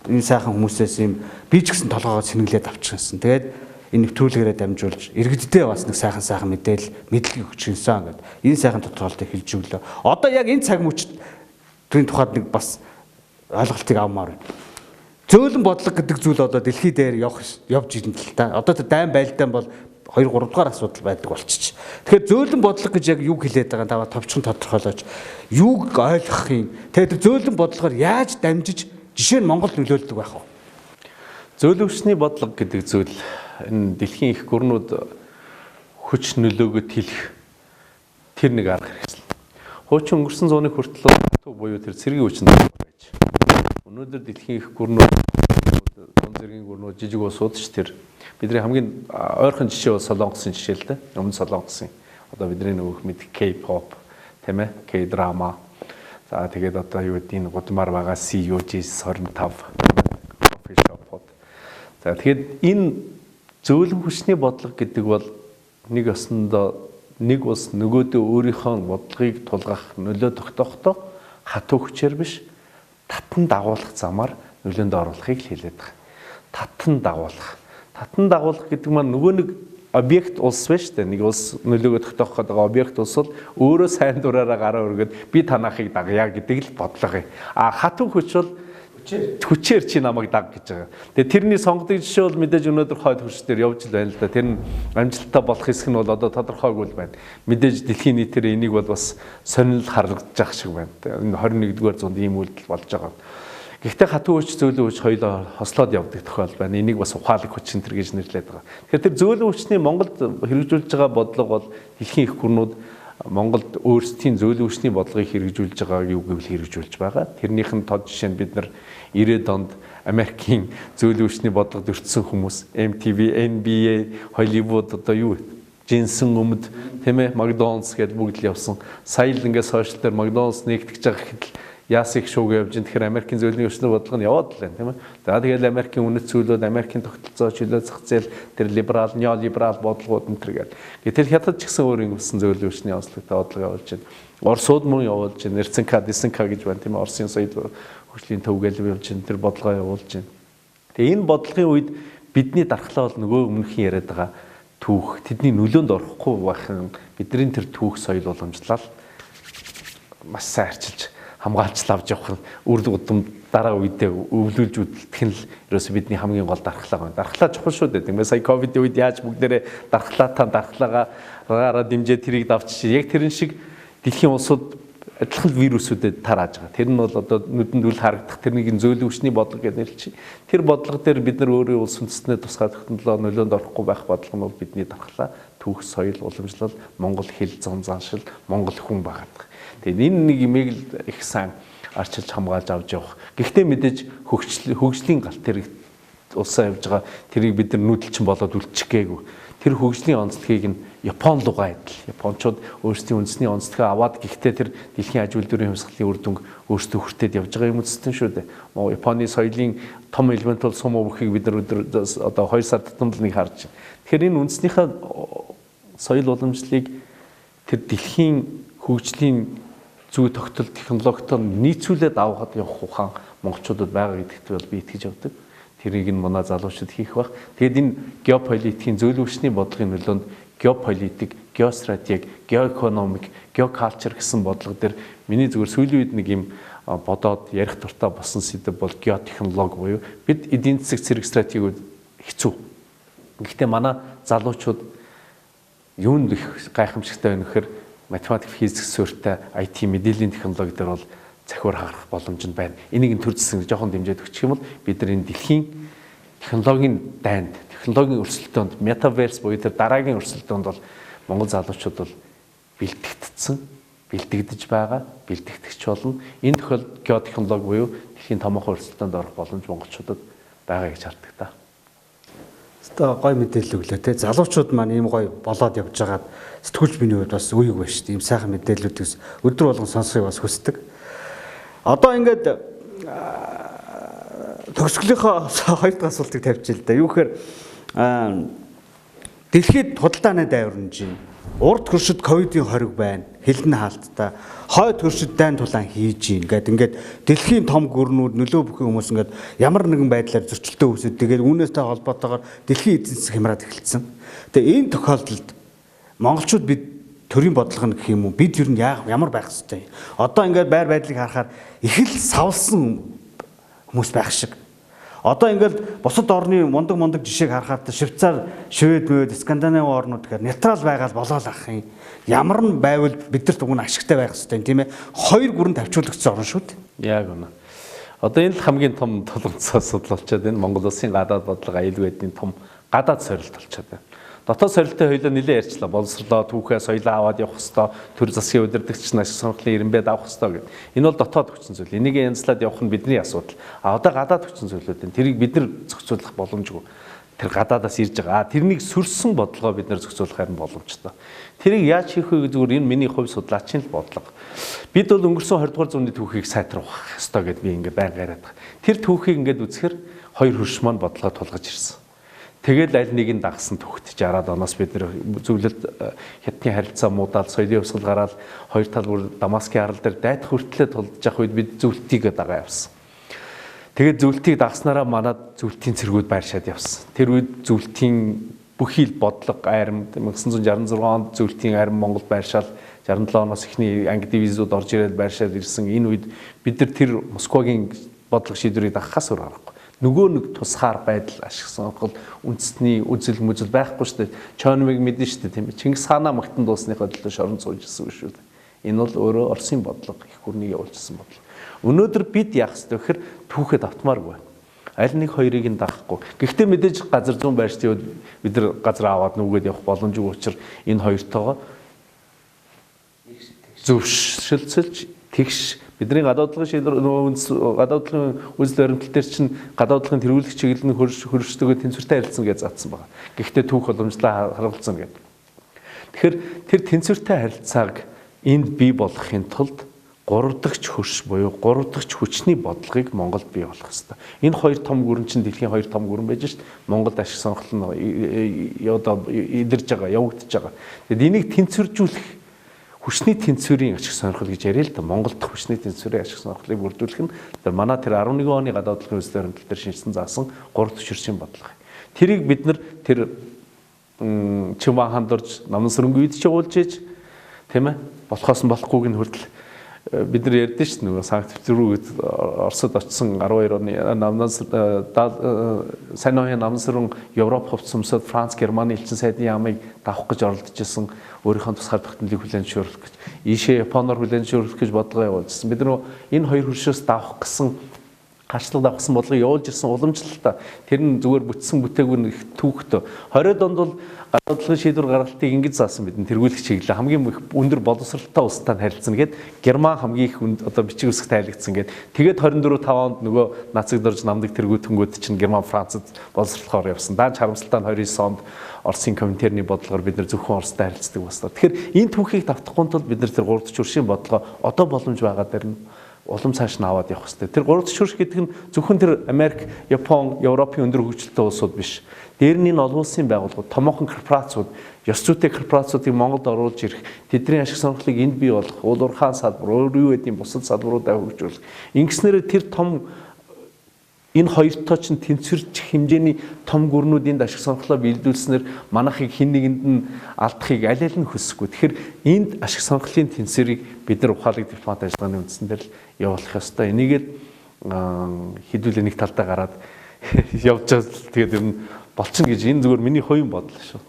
энэ сайхан хүмүүсээс юм би ч гэсэн толгоогоо сэнгэлээд авчихсан. Тэгээд энэ нэвтрүүлгээрээ дамжуулж иргэддээ бас нэг сайхан мэдээлэл мэдлэг өгч гинсэн гэдэг. Энэ сайхан тодорхойлолтыг хэлж өглөө. Одоо яг энэ цаг мөчид түүний тухайд нэг бас ойлголтыг авмаар байна. Зөөлөн бодлого гэдэг зүйл одоо дэлхий дээр явж ирэн л та. Одоо тэр дайн байлдаан бол 2 3 дугаар асуудал байдаг болчих. Тэгэхээр зөөлөн бодлого гэж яг юу хэлээд байгаа таваа товчхон тодорхойлооч. Юуг ойлгох юм. Тэгээд зөөлөн бодлогоор яаж дамжиж жишээ нь Монгол нөлөөлдөг байх вэ? Зөөлөвчний бодлого гэдэг зүйл энэ дэлхийн их гүрнүүд хүч нөлөөгөө тэлэх тэр нэг арга хэрэгсэл. Хуучин өнгөрсөн зууны хүртэл буюу тэр цэргийн хүчин байж. Өнөөдөр дэлхийн их гүрнүүд, дунд зэргийн гүрнүүд, жижиг улсууд ч тэр бидний хамгийн ойрхон жишээ бол Солонгосын жишээ л дээ. Өмнө Солонгосын одоо бидний нөгөөх мэд K-pop тийм ээ, K-drama. За тэгээд одоо юу гэдэг энэ гудмаар байгаа CUG 25 кофе шопууд. За тэгээд энэ зөөлөн хүчний бодлого гэдэг бол нэг осондоо нэг ус нөгөөдөө өөрийнхөө бодлогыг тулгах, нөлөө тогтоохдоо хатуу хүчээр биш татан дагуулах замаар нөлөөнд оруулахыг хэлээд байгаа. Татан дагуулах гэдэг маань нөгөө нэг объект улс байна шүү дээ. Нэг улс нөлөөгөө тогтоох гэдэг объект улс бол өөрөө сайн дураараа гараа өргөд би танахыг дагъя гэдэг л бодлого юм. А хатуу хүч бол хүчээр чи намайг даг гэж байгаа. Тэгээ тэрний сонгодог жишээ бол мэдээж өнөөдөр хойд хөрчдөр явж л байна л да. Тэр нь амжилттай болох хэсэг нь бол одоо тодорхойгүй л байна. Мэдээж дэлхийн нийтээр энийг бол бас сонирхол харагдаж байгаа шиг байна. Энэ 21-р зуунд ийм үйлдэл болж байгаа. Гэхдээ хатуу хүч, зөөлөн хүч хоёулаа хослоод явдаг тохиол байна. Энийг бас ухаалаг хүч энэ төр гэж нэрлэдэг байгаа. Тэгэхээр тэр зөөлөн хүчний Монголд хэрэгжүүлж байгаа бодлого бол дэлхийн их гүрнүүд Монголд өөрсдийн зөөлөн хүчний бодлогыг хэрэгжүүлж байгааг юу гэвэл хэрэгжүүлж байгаа. Тэрнийх нь тод жишээ нь бид нар 90-ад онд Америкийн зөөлөн хүчний бодлогод өртсөн хүмүүс MTV, NBA, Hollywood одоо юу Жинсэн өмд тийм ээ Макдоналдс гэдээ бүгд л явсан. Сая л ингээд сошиал дээр Макдоналдс нэгтгэж байгаа гэхэд яасыг шууг явж ин тэгэхээр Америкийн зөөлөн хүчний бодлого нь яваад л байна тийм ээ. За тэгээд Америкийн үнэт зүйлүүд Америкийн тогтолцоо чөлөө зах зээл тэр либерал, неолиберал бодлогууд энэ төр гэдэг. Гэтэл хятад ч гэсэн өөрийн өссөн зөөлөн хүчний онцлогтой бодлого явуулж байна. Оросууд мөн явуулж байна. Нэрцэнка, Дисэнка гэж байна тийм ээ. Оросын соёл хөгжлийн төвөглөв явуулж байна. Тэр бодлогоо явуулж байна. Тэгээ энэ бодлогын үед бидний дархлаа бол нөгөө өмнөхийн яриад байгаа түүх тэдний нөлөөнд орохгүй байх нь бидний тэр түүх соёл уламжлал маш сайн арчилж хамгаалж авч явах нь үр удам дараа үедээ өвлүүлж үдэлтэх нь л ерөөсөө бидний хамгийн гол дархлаа байна. Дархлаа чухал шүү дээ. Тийм ээ сая ковидын үед яаж бүгдээрээ дархлаагаа дэмжээ тэрийг давчиж яг тэрэн шиг дэлхийн улсууд адилхан вирусүүдэд тарааж байгаа. Тэр нь бол одоо нүдэнд үл харагдах тэрнийг зөөлөн хүчний бодлого гэж нэрлэж. Тэр бодлого дээр бид нар өөрийн улс үндэстнээ тусгай тогтнолоо нөлөөнд орохгүй байх бодлого нь бол бидний дархлаа, түүх, соёл, уламжлал, Монгол хэл, зам заншил, Монгол хүн байгаа. Тэгээд энэ нэг имийг л их сайн арчилж хамгаалж авч явах. Гэхдээ мэдээж хөгжлийн галт тэрэг улсаа явж байгаа тэрийг бид нар нүүдэлчин болоод үлдчих гээгүй. Тэр хөгжлийн онцлогийг нь Япон руугаа адил. Япончууд өөрсдийн үндэсний онцлогоо аваад гэхдээ тэр дэлхийн аж үйлдвэрийн хувьсгалын үр дүнг өөрсдөө хүртээд явж байгаа юм үстэн шүү дээ. Японы соёлын том элемент бол сум өвхийг бид нар одоо 2 сар татамл нэг харж байна. Тэгэхээр энэ үндэснийхээ соёл уламжлалыг тэр дэлхийн хөгжлийн зүй тогтол технологитой нийцүүлээд авахд явах ухаан монголчуудад байгаа гэдэгт бол би итгэж явдаг. Тэрийг нь манай залуучууд хийх бах. Тэгэд энэ геополитикийн зөөлөн хүчний бодлогын нөлөөнд геополитик, геостратеги, геоэкономик, геокалчер гэсэн бодлого дээр миний зүгээр сүүлийн үед нэг юм бодоод ярих дуртай болсон сэдэв бол геотехнологи буюу бид эдийн засаг цэрэг стратегиуд хэцүү. Гэхдээ манай залуучууд юунд их гайхамшигтай байна гэхээр математик, физик суурьтай IT мэдээллийн технологи дээр бол захиур хагарах боломж нь байна. Энийг төр зэсэг жоохон дэмжиж өгчих юм бол бид нар энэ дэлхийн технологийн дайнд, технологийн өрсөлдөөнд, метаверс буюу тэр дараагийн өрсөлдөөнд бол монгол залуучууд бол бэлтгэгдсэн, бэлтгэдэж байгаа, бэлтгэгдэж болно. Энэ тохиолдолд геотехнологи буюу дэлхийн томоохон өрсөлдөөнд орох боломж монголчуудад байгаа гэж хардаг та. Одоо гой мэдээлэл өглөө те. Залуучууд маань ийм гой болоод явж байгаад сэтгүүлч миний хувьд бас үеиг байна шүү дээ. Ийм сайхан мэдээллүүдээс өдөр болгон сонсохыг бас хүсдэг. Одоо ингээд төгсгөлийнхөө хоёр дахь асуултыг тавьчих л да. Юу гэхээр дэлхийд худалдааны дайварнж байна. Урд хөршид ковидын хориг байна. Хилэн хаалттай. Хойд хөршид дайн тулаан хийж гин гэдэг ингээд дэлхийн том гүрнүүд нөлөө бүхэн хүмүүс ингээд ямар нэгэн байдлаар зөрчилтөө үүсээд тэгээд үүнээсээ холбоотойгоор дэлхийн эзэн засаг хямраад эхэлсэн. Тэгээ энэ тохиолдолд монголчууд бид төрийн бодлого нь гэх юм уу бид ер нь ямар байх хэвтэй. Одоо ингээд байр байдлыг харахаар их л савлсан хүмүүс байх шиг. Одоо ингээд бусад орны мундаг жишээг харахаар Швейцар, Швед, Скандинавын орнууд гэхээр нейтрал байгаад болоод ах юм. Ямар нь байвал бидэрт уг нь ашигтай байх хэвтэй тийм ээ. Хоёр гүрэн тавьчуулагдсан орн шүү дээ. Яг үнэ. Одоо энэ л хамгийн том толгоцоо асуудал болчиход энэ Монгол улсын гадаад бодлого аюулгүй байдлын том гадаад сорилт болчиход байна. Дотоод сорилтын хоёлоо нэлээд ярьчлаа. Боловсрлоо, түүхээ, соёлоо аваад явах хэвээр, төр засгийн удирдагч ашиг сонирхлын ирэмбэд авах хэвээр гэдэг. Энэ бол дотоод хүчин зүйл. Энийг янзлаад явах нь бидний асуудал. Одоо гадаад хүчин зүйлүүд энэ тэрийг бид нар зохицуулах боломжгүй. Тэр гадаадаас ирж байгаа. Тэрнийг сүрсэн бодлогоо бид нар зохицуулах харин боломжтой. Тэрийг яаж хийх вэ зүгээр энэ миний хувь судлаачийн л бодлого. Бид бол өнгөрсөн 20 дугаар зууны түүхийг сайтруулах ёстой гэдээ би ингээ байнга яриад байгаа. Тэр түүхийг ингээд үзэхээр хоёр хөрш маань бодлогоо тулгаж ирсэн. Тэгэл аль нэг нь дагсан түүхт 60-аад оноос бид нэр зөвлөлд хятадын харилцаа муудаал соёлын өвсгөл гараад хоёр тал бүр Дамаскын арал дээр дайдах хүртлээр тулдж явах үед бид зөвлөлтийг дагаа явсан. Тэгээд зөвлөлтийг дагснараа манад зөвлөлтийн цэргүүд байршаад явсан. Тэр үед зөвлөлтийн бүхий л бодлого айрам 1966 онд зөвлөлтийн айрам Монголд байршаал 67 оноос эхний анги дивизиуд орж ирээд байршаад ирсэн. Энэ үед бид нар тэр Москвагийн бодлого шийдвэрийг дагахаас өөр аргагүй. Нөгөө нэг тусгаар байдал ашиг сонирхол үндэсний үзэл мүзэл байхгүй шүү дээ. Чойнмыг мэднэ шүү дээ тийм ээ. Чингис хаанаа магтан дуусныхаа төлөө шорон суужсэн шүү дээ. Энэ бол өөрөө Оросын бодлого, их гүрнийг явуулсан бодлого. Өнөөдөр бид яах ёстой вэ гэхээр түүхэд автмааргүй. Аль нэг хоёрыг нь дагахгүй. Гэхдээ мэдээж газар зүүн байршид бид нар газар аваад нүгээд явах боломжгүй учраас энэ хоёртойгоо зөвшөлдсөлж тэгш бидний гадаадлагын гадаадлагын үзэл баримтлал дээр чинь гадаадлагын тэргүүлэх чиглэл нь хөрвчтэйгээ тэнцвэртэй харилцсан гэж заасан байна. Гэхдээ түүх боломжлоо харуулсан гэдэг. Тэгэхээр тэр тэнцвэртэй харилцааг энд бий болгохын тулд 3 дахь хөрш буюу 3 дахь хүчний бодлогыг Монголд бий болгох хэрэгтэй. Энэ хоёр том гүрэн чинь дэлхийн хоёр том гүрэн байж шít. Монголд ашиг сонирхол нь идэрж байгаа, явагдаж байгаа. Тэгэд энийг тэнцвэржүүлэх хүчний тэнцвэрийн ашиг сонирхол гэж яриа л да. Монголд хүчний тэнцвэрийн ашиг сонирхлыг бүрдүүлэх нь манай тэр 11 оны гадаадлагын үзэл баримтлал дээр шинжилсэн заасан 3 дахь ширшийн бодлого. Тэрийг бид нар тэр Чимбан хаанд орж намын сөрөнгө үйдэж явуулж ийж тийм ээ болохоос нь болохгүйг нь хүртэл бид нар ярьдэн шүү дээ нөгөө Санкт-Петербургт Оросд очсон 12 оны намнаас Санохийн намсрын Европ хувьд сүмсэд Франц, Германы элчин сайдын яамыг давах гэж оролдож исэн өөрийнхөө тусгаар тогтнолыг хүлээн зөвшөөрөх гэж ийшээ Японоор хүлээн зөвшөөрөх гэж бодлого явуулжсэн. Бид нар энэ хоёр хөршөөс давах гэсэн хачлал давсан бодлого явуулж ирсэн уламжлалтаа тэр нь зүгээр бүтсэн бүтээгүй нэг түүхтэй 20-д онд бол гадаадлагын шийдвэр гаргалтыг ингэж заасан бидний тэргүүлэх чиглэл хамгийн их өндөр боловсралтай улстай харилцана гэд Герман хамгийн их одоо бичиг үсэг тайлагдсан гэд тэгээд 24-5 онд нөгөө нацагд орж намдаг тэргүүтэнгүүд чинь Герман Францад боловсролохоор явсан. Даанч харамсалтай нь 29 онд Оросын коминтерний бодлогоор бид нар зөвхөн Оростой харилцдаг болсноо. Тэгэхээр энэ түүхийг давтахгүй тул бид нар тэр 3 дахь хөршийн бодлого одоо боломж байгаа дээр нь улам цааш нь аваад явах хэрэгтэй. Тэр 3 дахь хөрш гэдэг нь зөвхөн тэр Америк, Япон, Европын өндөр хөгжилтэй улсууд биш. Дээр нь олон улсын байгууллагууд, томоохон корпорациуд, ёс зүйтэй корпорациудыг Монголд оруулж ирэх, тэдний ашиг сонирхлыг энд бий болгох, уул уурхайн салбар, өөр юу гэдгийг бусад салбаруудаа хөгжүүлэх. Ингэснээр тэр том энэ хоёртой ч тэнцвэрч хэмжээний том гүрнүүд энд ашиг сонирхлоо бэлдүүлснээр манайхыг хин нэгэнд нь алдахыг аль аль нь хүсэхгүй. Тэгэхээр энд ашиг сонирхлын тэнцвэрийг бид нар ухаалаг дипломат ажиллагааны үндсэн дээр л явуулах ёстой. Энийгээд хэдүүлээ нэг талдаа гараад явж байгаа. Тэгээд ер нь болчихно гэж энэ зүгээр миний хувийн бодол шүү.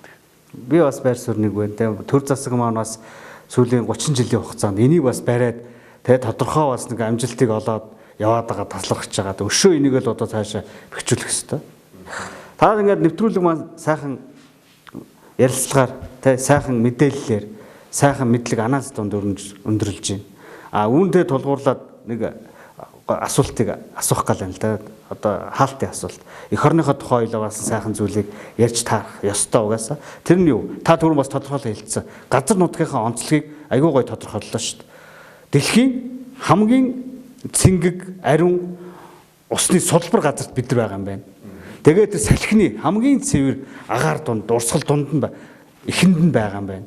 Би бас байр суурь нэг байна. Төр засаг маань бас сүүлийн 30 жилийн хугацаанд энийг бас бариад тэгээд тодорхой бас нэг амжилтыг олоод яваад байгаа таслах гэж байгаа. Өшөө энийг л одоо цаашаа бэхжүүлэх хэрэгтэй. Та ингээд нэвтрүүлэг маань сайхан ярилцлагаар тэ сайхан мэдээллээр сайхан мэдлэг анааз донд өндөрлж байна. Үүнтэй тулгуурлаад нэг асуултыг асуух гал байна л да. Одоо хаалтын асуулт. Эх орныхоо тухай ойлоо бас сайхан зүйлийг ярьж таарах ёстой угаасаа. Тэр нь юу? Та түрүүн бас тодорхойлоо хэлсэн. Газар нутгийнхаа онцлогийг айгүй гоё тодорхойллоо шүү дээ. Дэлхийн хамгийн цэнгэг, ариун усны сулбар газарт бид нар байгаа юм байна. Тэгээд салхины хамгийн цэвэр агаар дунд, урсгал дунд нь эхэнд нь байгаа юм байна.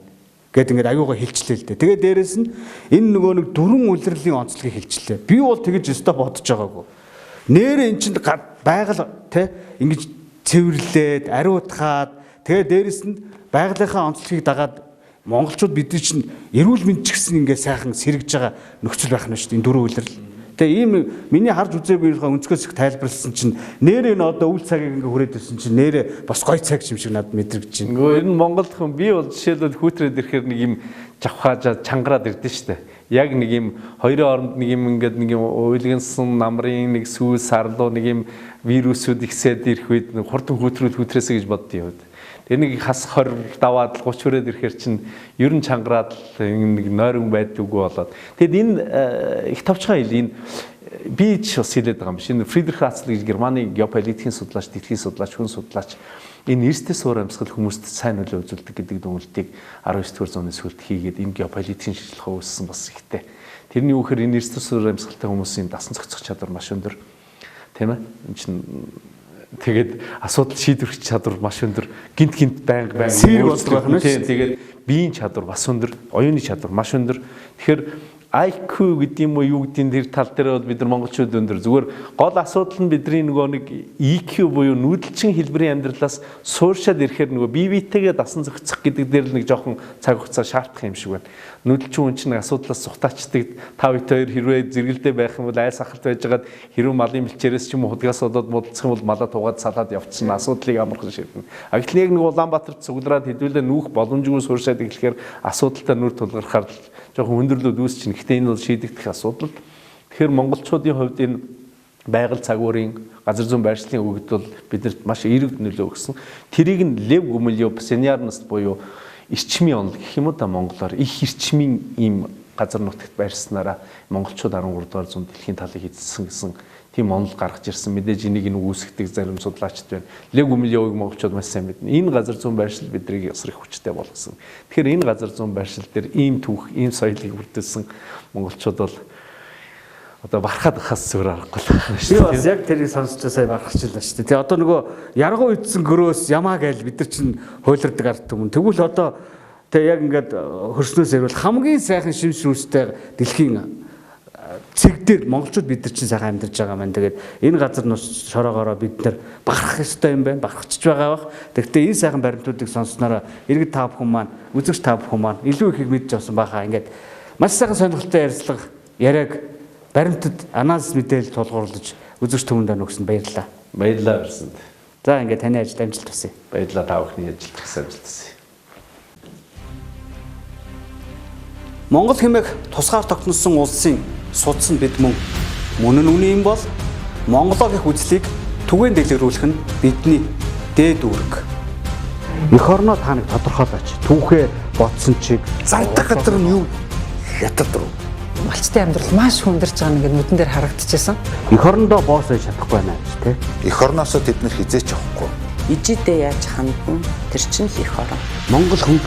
Гэт ингээд аюугаа хилчлээ л дээ. Тэгээд дээрэс нь энэ нөгөө нэг дөрвөн улирлын онцлогийг хилчлээ. Би бол тэгэж өстө бодож байгаагүй. Нэрээ эн чинь байгаль те ингэж цэвэрлээд, ариутгаад тэгээд дээрэс нь байгалийнхаа онцлогийг дагаад монголчууд бидний чинь эрүүл мэнд ч гэсэн ингээд сайхан сэргэж байгаа нөхцөл байх нь шүү дээ. Энэ дөрвөн улирал. Тэгээ ийм миний харж үзээгүй өнцгөөс их тайлбарласан чинь нэрээ энэ одоо үйл цагийг ингээ хүрээд ирсэн чинь нэрээ бас гоё цаг юм шиг надад мэдрэгдэж байна. Нөгөө ер нь Монгол хүн би бол жишээлбэл хүүтрээд ирэхээр нэг юм жавхаажаа чангараад ирдэ штэ. Яг нэг юм хоёрын оронд нэг юм ингээд нэг юм уйлгансан намрын нэг сүүл сарлуу нэг юм вирусүүд ихсээд ирэх үед хурдан хүүтрээсэ гэж боддоо яваад. Тэр нэг хас 20 даваад 30 хүрээд ирэхээр чинь ер нь чангараад нэг нойрон байдаггүй болоод. Тэгэд энэ их товчхон хэл энэ би ч бас хэлээд байгаа юм шиг. Фридрих Рассел гэж Германы геополитикийн судлаач, дэлхийн судлаач, хүн судлаач энэ эрсдэл суур амьсгал хүмүүст сайн нөлөө үзүүлдэг гэдэг дүгнэлтийг 19-р зууны сүүлд хийгээд энэ геополитикийн шинжилгээ үүссэн бас ихтэй. Тэрний үгээр энэ эрсдэл суур амьсгалтай хүмүүсийн дасан зохицох чадвар маш өндөр. Тийм ээ? Энэ чинь тэгээд асуудал шийдвэрлэх чадвар маш өндөр, гинт байнга сэрэг болдог байх нь шүү дээ. Тэгээд биеийн чадвар бас өндөр, оюуны чадвар маш өндөр. Тэгэхээр IQ гэдэг юм уу юу гэдэг тэр тал дээр бол бид нар монголчууд өндөр. Зүгээр гол асуудал нь бидний нөгөө нэг EQ буюу нүүдэлчин хэлбэрийн амьдралаас сууршаад ирэхээр нөгөө бие биетэйгээ дасан зохицох гэдэг дээр л нэг жоохон цаг хугацаа шаардах юм шиг байна. Нүүдэлчин хүн чинь асуудлаас сухтаачдаг 5-2 хэрвээ зэрэгэлдээ байх юм бол айл сахалт байжгаад хэрвээ малын бэлчээрээс ч юм уу худгаас болоод муудалцах юм бол малаа тугаад салаад явчихсан асуудлыг амархан шийднэ. Гэтэл яг нэг Улаанбаатарт цуглараад хэдүүлээ нүүх боломжгүй сууршаад ирэхээр асуудалтай нүр тулгархаар жоохон өндөрлөд үүсчин. Гэхдээ энэ бол шийдэгдэх асуудал. Тэгэхээр монголчуудын хувьд энэ байгаль цагуурын газар зүйн байршлын өгөгд бол биднэрт маш эерэг нөлөө өгсөн. Тэрийг нь Лев Гумилев Пастернаст буюу эрчмийн онол гэх юм уу да монголоор их эрчмийн ийм газар нутагт байрснараа монголчууд 13 дугаар зуунд дэлхийн талыг эзэлсэн гэсэн тийм онол гаргаж ирсэн. Мэдээж энийг үүсгдэг зарим судлаачид байна. Лев Гумилевыг монголчууд маш сайн мэднэ. Энэ газар зүйн байршил биднийг ясрах хүчтэй болгосон. Тэгэхээр энэ газар зүйн байршил дээр ийм түүх, ийм соёлыг бүрдүүлсэн монголчууд бол одоо барахад хас зүгээр аргагүй л байна шүү дээ. Би бас яг тэрийг сонсчоо сая барахчихлаа шүү дээ. Тэгээ одоо нөгөө яргуу идсэн гөрөөс ямаа гээл бид нар чинь хуйлардаг ард түмэн. Тэгвэл одоо тэгээ яг ингээд хөрснөөс ирвэл хамгийн сайхан шимс шүүстэй дэлхийн цэг дээр монголчууд бид нар чинь сайхан амьдарч байгаа маань. Тэгээд энэ газар нус шороогоороо бид нар барах ёстой юм байна. Барахчиж байгаа бах. Тэгэхдээ энэ сайхан баримтуудыг сонссноор иргэд та бүхэн маань, үзэгч та бүхэн маань илүү ихийг мэдж авсан байхаа. Ингээд маш сайхан сонирхолтой ярилцлага яриаг баримтад анаас мэдээлэл тулгуурлаж үзэгч түмэнд өгсөнд баярлалаа. Баярлалаа өрсөнд. За ингээд таны ажилд амжилт хүсье. Баярлалаа та бүхний ажилд амжилт хүсье. Монгол хэмээх тусгаар тогтносон улсын судсан бид мөн нь үний юм бол Монголоо гэх үзлийг түгээн дэлгэрүүлэх нь бидний дээд үүрэг. Эх орноо та нэг тодорхойлооч. Түүхээ бодсон чиг Зардах газар нь юу? Хятад руу. Малчтай амьдрал маш хүндэрч байгаа нэгэд нүдэн дээр харагдчихсан. эх орондоо боос байж чадахгүй байна гэж тий. Эх орноосоо тэд нар хизээч авахгүй. Ижидээ яаж хандна тэр чинь л эх орон. Монгол хүн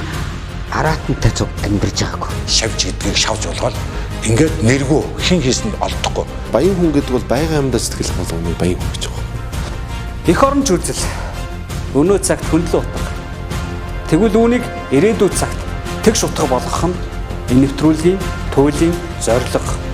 араатантай цуг амьдарч байгаагүй. Шавж гэдгийг шавж болгоод ингээд нэргүү хин хийсэнд олдохгүй. Баян хүн гэдэг бол байгаль амьд сэтгэл болгоны баян хүн гэж байгаа. Эх оронч үзэл өнөө цагт хөндлөн утга. Тэгвэл үүнийг ирээдүйд цагт тэгш утга болгох нь энэ нэвтрүүлгийн туйлын зорилго.